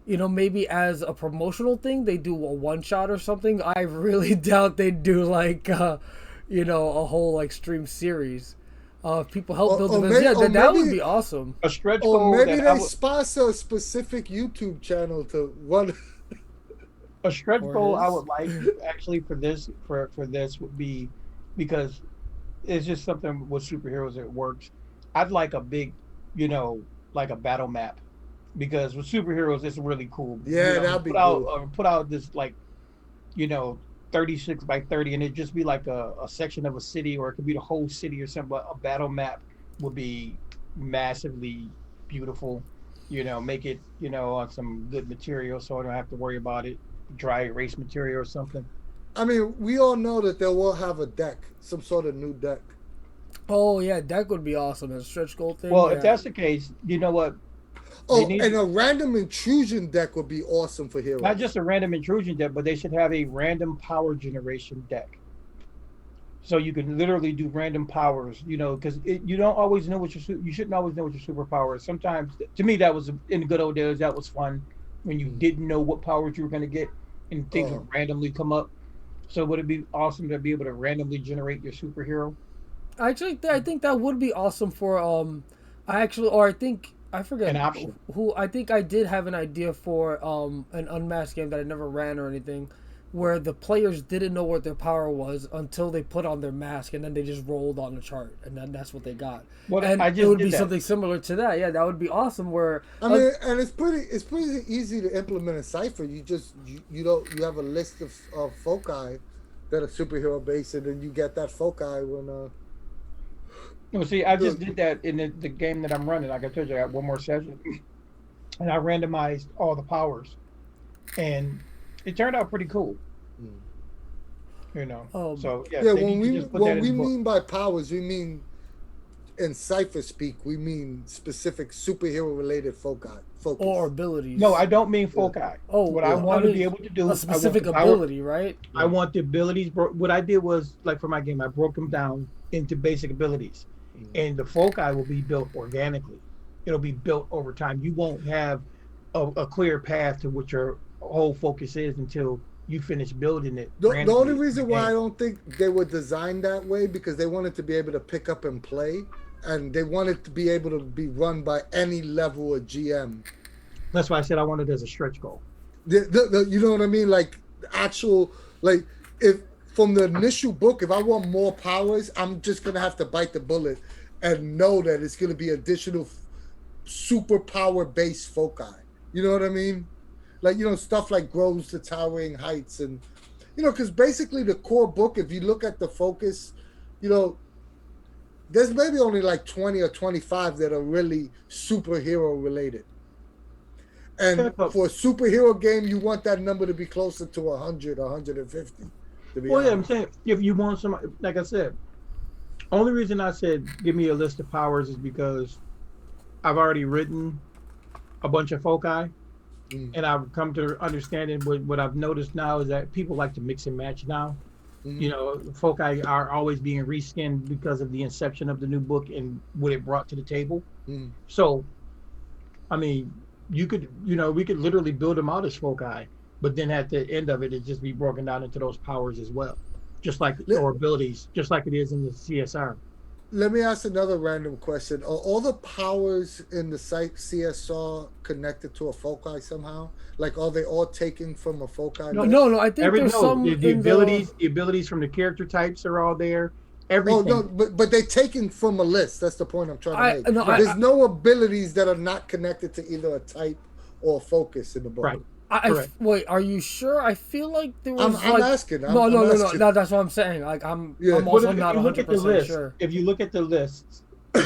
maybe as a promotional thing, they do a one shot or something. I really doubt they'd do like, a whole like stream series. People help build the business. Yeah, that would be awesome. A stretch goal. Or maybe they sponsor a specific YouTube channel to run. A stretch goal I would like actually for this would be, because it's just something with superheroes that works. I'd like a big, like a battle map, because with superheroes it's really cool. Yeah, that'd be cool. Put out this 36 by 30, and it'd just be like a section of a city, or it could be the whole city or something. But a battle map would be massively beautiful. Make it on some good material, so I don't have to worry about it. Dry erase material or something. I mean, we all know that they will have a deck, some sort of new deck. Oh yeah, deck would be awesome as a stretch goal thing. Well, if that's the case, you know what? And a random intrusion deck would be awesome for heroes. Not just a random intrusion deck, but they should have a random power generation deck. So you can literally do random powers, because you don't always know you shouldn't always know what your superpower is. Sometimes, to me, that was in the good old days. That was fun when you didn't know what powers you were going to get, and things would randomly come up. So would it be awesome to be able to randomly generate your superhero? Actually, I think that would be awesome for I forget an option. Who I think I did have an idea for an unmasked game that I never ran or anything, where the players didn't know what their power was until they put on their mask, and then they just rolled on the chart, and then that's what they got. It would be something similar to that. Yeah, that would be awesome. Where and it's pretty easy to implement in Cypher. You have a list of foci that are superhero based, and then you get that foci when. No, see, I just did that in the game that I'm running. Like I told you, I got one more session, and I randomized all the powers, and it turned out pretty cool. So yeah. Yeah, when we mean by powers, we mean in Cypher speak, we mean specific superhero related focus. Or abilities. No, I don't mean foci. Oh, What I want to be able to do, a specific ability, right? I want the abilities. What I did was, like for my game, I broke them down into basic abilities, and the foci will be built organically. It'll be built over time. You won't have a clear path to what your whole focus is until you finish building it. The only reason why I don't think they were designed that way because they wanted to be able to pick up and play, and they wanted to be able to be run by any level of GM. That's why I said I wanted it as a stretch goal. You know what I mean? Like actual, like if from the initial book, if I want more powers, I'm just gonna have to bite the bullet and know that it's gonna be additional superpower based foci. You know what I mean? Like, you know, stuff like grows to towering heights and, you know, because basically the core book, if you look at the focus, you know, there's maybe only like 20 or 25 that are really superhero related. And for a superhero game, you want that number to be closer to 100 or 150. Well, yeah, I'm saying if you want some, like I said, only reason I said give me a list of powers is because I've already written a bunch of foci, and I've come to understanding what I've noticed now is that people like to mix and match now. You know, foci are always being reskinned because of the inception of the new book and what it brought to the table. So, I mean, we could literally build them out as foci, but then at the end of it, it'd just be broken down into those powers as well, just like or abilities, just like it is in the CSR. Let me ask another random question. Are all the powers in the CSR connected to a foci somehow? Like, are they all taken from a foci? No. I think there's some the abilities from the character types are all there. Everything. Oh no, but they're taken from a list. That's the point I'm trying to make. There's no abilities that are not connected to either a type or a focus in the book. Right. Wait, are you sure? I feel like there was. I'm asking. No. That's what I'm saying. Like I'm also not 100% sure. If you look at the lists, and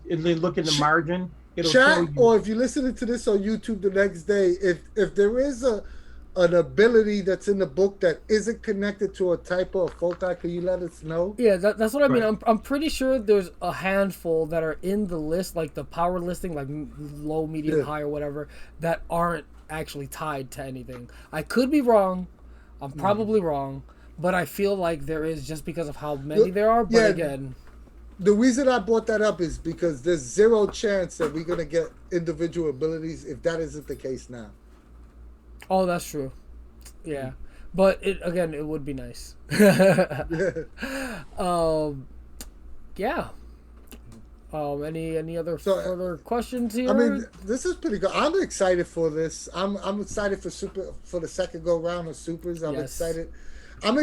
then look at the margin, it'll show you. Or if you're listening to this on YouTube the next day, if there is an ability that's in the book that isn't connected to a type or a foci, can you let us know? Yeah, that's what I mean. I'm pretty sure there's a handful that are in the list, like the power listing, like low, medium, high, or whatever, that aren't actually tied to anything. I could be wrong. I'm probably wrong, but I feel like there is just because of how many there are. But again, the reason I brought that up is because there's zero chance that we're gonna get individual abilities if that isn't the case now. Oh, that's true. Yeah, but it would be nice. Yeah. Any other further questions here? I mean, this is pretty good. I'm excited for this. I'm excited for the second go round of supers. I'm excited. I'm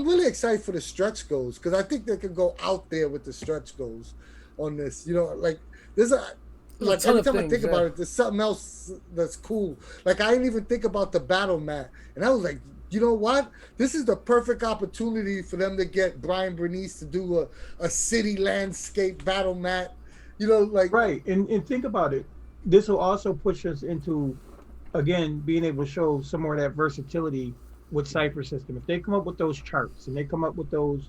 really excited for the stretch goals because I think they could go out there with the stretch goals on this. You know, like there's every time I think about it, there's something else that's cool. Like I didn't even think about the battle mat, and I was like, you know what? This is the perfect opportunity for them to get Brian Bernice to do a city landscape battle mat. You know, like right. And think about it. This will also push us into, again, being able to show some more of that versatility with Cypher System. If they come up with those charts and they come up with those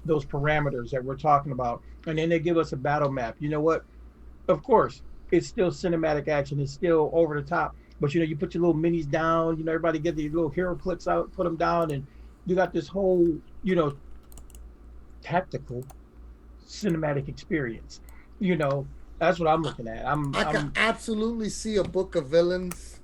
parameters that we're talking about, and then they give us a battle map, you know what? Of course, it's still cinematic action. It's still over the top. But, you know, you put your little minis down, you know, everybody get these little hero clicks out, put them down, and you got this whole, you know, tactical cinematic experience. You know, that's what I'm looking at. I can absolutely see a book of villains.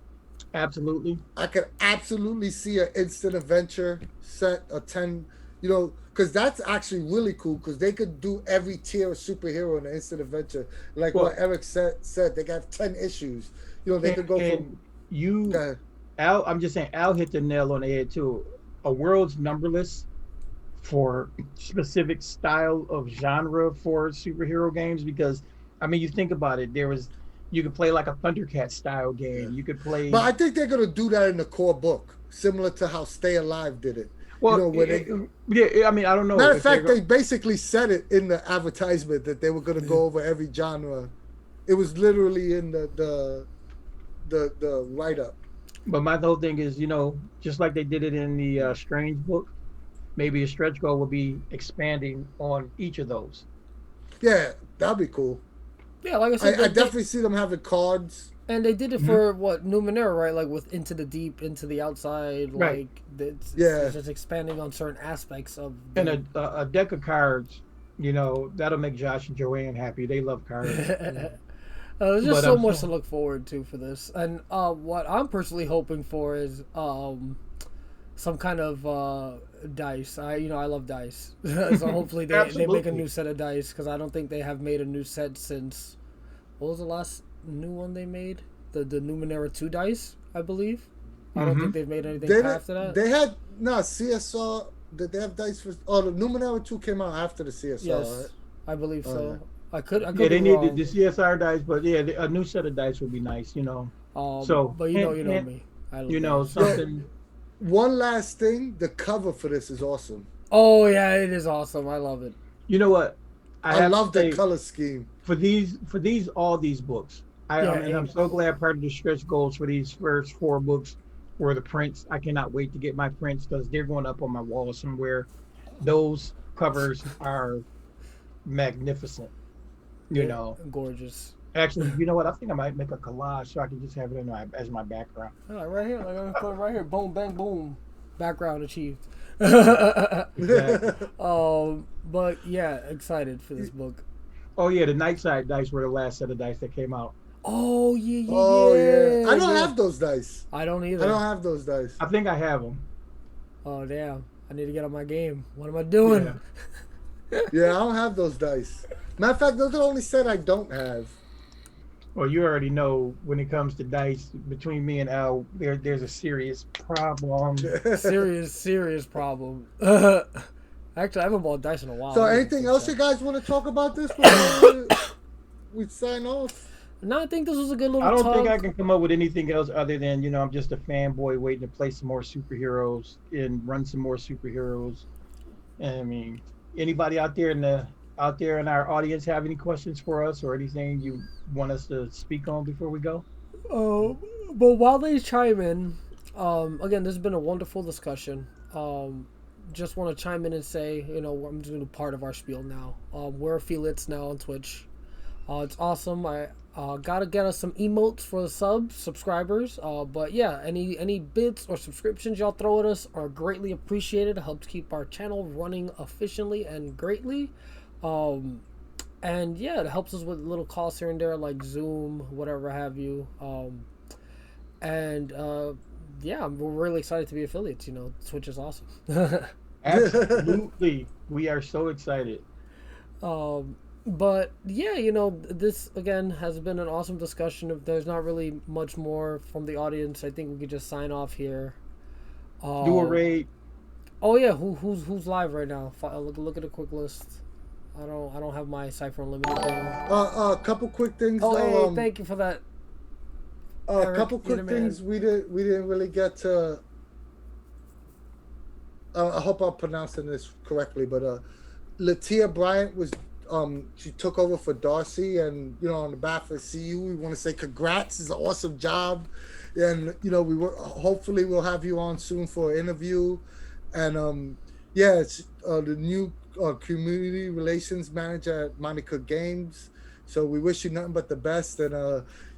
Absolutely. I could absolutely see an instant adventure set, a 10, you know, because that's actually really cool because they could do every tier of superhero in an instant adventure. Like what Eric said, they got 10 issues. You know, they could go from Al. I'm just saying, Al hit the nail on the head too. A world's numberless for specific style of genre for superhero games. Because I mean, you think about it, you could play like a Thundercat style game. You could play. But I think they're gonna do that in the core book, similar to how Stay Alive did it. Well, you know, I mean, I don't know. Matter of fact, they basically said it in the advertisement that they were gonna go over every genre. It was literally in the write-up. But my whole thing is, you know, just like they did it in the Strange book, maybe a stretch goal will be expanding on each of those. Yeah, that'd be cool. Yeah, like I I, said, I definitely see them having cards. and they did it Hmm. for what Numenera, right? Like with Into the Deep, Into the Outside. Right. Like it's Yeah, just expanding on certain aspects of And the. a deck of cards, that'll make Josh and Joanne happy. They love cards. There's just But so I'm much to so look forward to for this, and what I'm personally hoping for is some kind of dice. I love dice, so hopefully they make a absolutely. new set of dice because I don't think they have made a new set since what was the last new one they made? The Numenera 2 dice, I believe. I don't Hmm. think they've made anything they did- after that. they had no CSR. Did they have dice for? Oh, the Numenera 2 came out after the CSR, right? Yes, I believe Oh yeah. so. I could Yeah, be they need wrong. the CSR dice, but yeah, a new set of dice would be nice. So But hint, you know hint, me. I love dice. Yo, something. one last thing. The cover for this is awesome. Oh yeah, it is awesome. I love it. You know what? I I have to love the say color scheme. for these all these books. I Yeah, mean, I'm so glad part of the stretch goals for these first four books were the prints. I cannot wait to get my prints because they're going up on my wall somewhere. Those covers are magnificent. You they're know, gorgeous. actually, you know what? I think I might make a collage so I can just have it as my background. Right here, like I'm put it right here. Boom, bang, boom. Background achieved. Exactly. But yeah, excited for this book. Oh yeah, the night side dice were the last set of dice that came out. Oh yeah, yeah, Oh yeah, yeah, I don't yeah. have those dice. I don't I either. don't have those dice. I think I have them. Oh damn! I need to get on my game. What am I Yeah. doing? Yeah, I don't have those dice. Matter of fact, those are the only set I don't have. Well, you already know when it comes to dice between me and Al, there's a serious problem. Serious problem. Actually, I haven't bought dice in a while. So, Let me go anything quick else check. you guys want to talk about this before we sign off? No, I think this was a good I little don't think I talk. can come up with anything else other than I'm just a fanboy waiting to play some more superheroes and run some more superheroes. And I mean, anybody out there in our audience have any questions for us or anything you want us to speak on before we go? Um, but while they chime in, again, this has been a wonderful discussion. Just want to chime in and say, I'm just doing part of our spiel now. We're affiliates now on Twitch. It's awesome. I gotta get us some emotes for the subscribers. But yeah, any bits or subscriptions y'all throw at us are greatly appreciated. It helps keep our channel running efficiently and greatly. Um, and yeah, it helps us with little costs here and there, like Zoom, whatever have you. And yeah, we're really excited to be affiliates. Twitch is awesome. Absolutely. We are so excited. um, but yeah, this again has been an awesome discussion. If there's not really much more from the audience, I think we could just sign off here. Do a Um, raid. oh yeah, who's live right now? Look at a quick list. I don't have my Cypher Unlimited thing. A couple quick things Oh though. hey, thank you for that, A Eric. couple You're the quick man. things we didn't really get to. I hope I'm pronouncing this correctly, but Latia Bryant was she took over for Darcy, and on the behalf of CU, we want to say congrats. It's an awesome job, and we were hopefully we'll have you on soon for an interview, and yeah, it's the new community relations manager at Monte Cook Games. So we wish you nothing but the best, and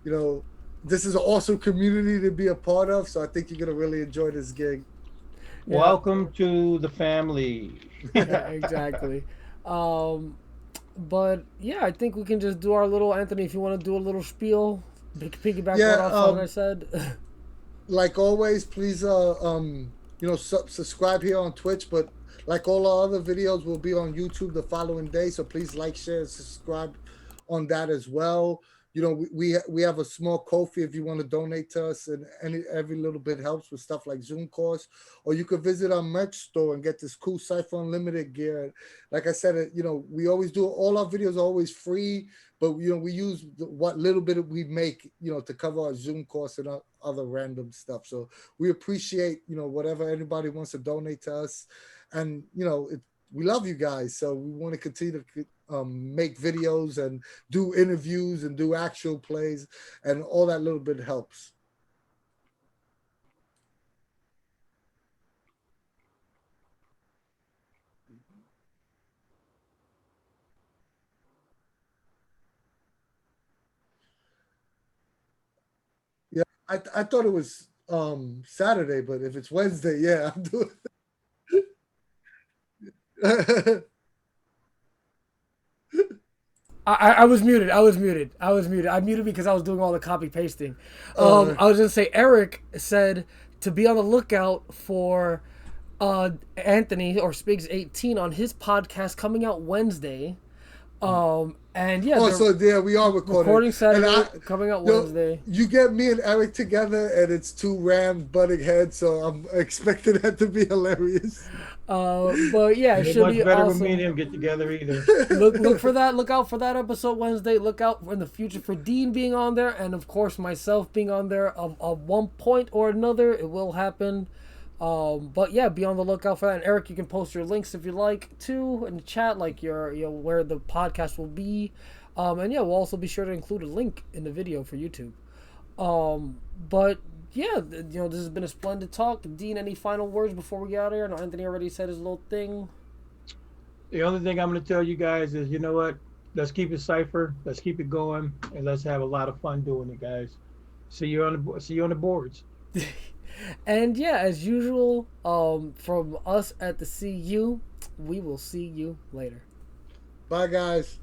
you know this is an awesome community to be a part of. So I think you're gonna really enjoy this gig. Yeah, Welcome to the family. exactly. Um, but yeah, I think we can just do our little Anthony. If you want to do a little spiel, piggyback what Yeah, off what I said. like always, please subscribe here on Twitch, but like all our other videos will be on YouTube the following day, so please like, share, and subscribe on that as well. We have a small Kofi if you want to donate to us, and every little bit helps with stuff like Zoom course, or you could visit our merch store and get this cool Cypher Unlimited gear. Like I said, we always do, all our videos are always free, but we use what little bit we make, to cover our Zoom costs and other random stuff. So we appreciate, whatever anybody wants to donate to us, and we love you guys. So we want to continue to make videos and do interviews and do actual plays, and all that little bit helps. Yeah, I thought it was Saturday, but if it's Wednesday, yeah, I'm doing it. I was muted. I was muted. I was muted. I muted because I was doing all the copy pasting. Uh, I was gonna say Eric said to be on the lookout for Anthony or Spigs 18 on his podcast coming out Wednesday. And yeah, oh, they're so yeah, we are recording. recording Saturday, coming out Wednesday. You get me and Eric together, and it's two rams butting heads, so I'm expecting that to be hilarious. But yeah, it Ain't should much be better awesome. when me and him get together either. Look for that. Look out for that episode Wednesday. Look out in the future for Dean being on there, and of course myself being on there. Of one point or another, it will happen. But yeah, be on the lookout for that. And Eric, you can post your links if you like too in the chat, like your where the podcast will be. And yeah, we'll also be sure to include a link in the video for YouTube. But yeah, this has been a splendid talk. Dean, any final words before we get out of here? I know Anthony already said his little thing. The only thing I'm going to tell you guys is, you know what? Let's keep it Cypher. Let's keep it going, and let's have a lot of fun doing it, guys. See you on the boards. And yeah, as usual, from us at the CU, we will see you later. Bye, guys.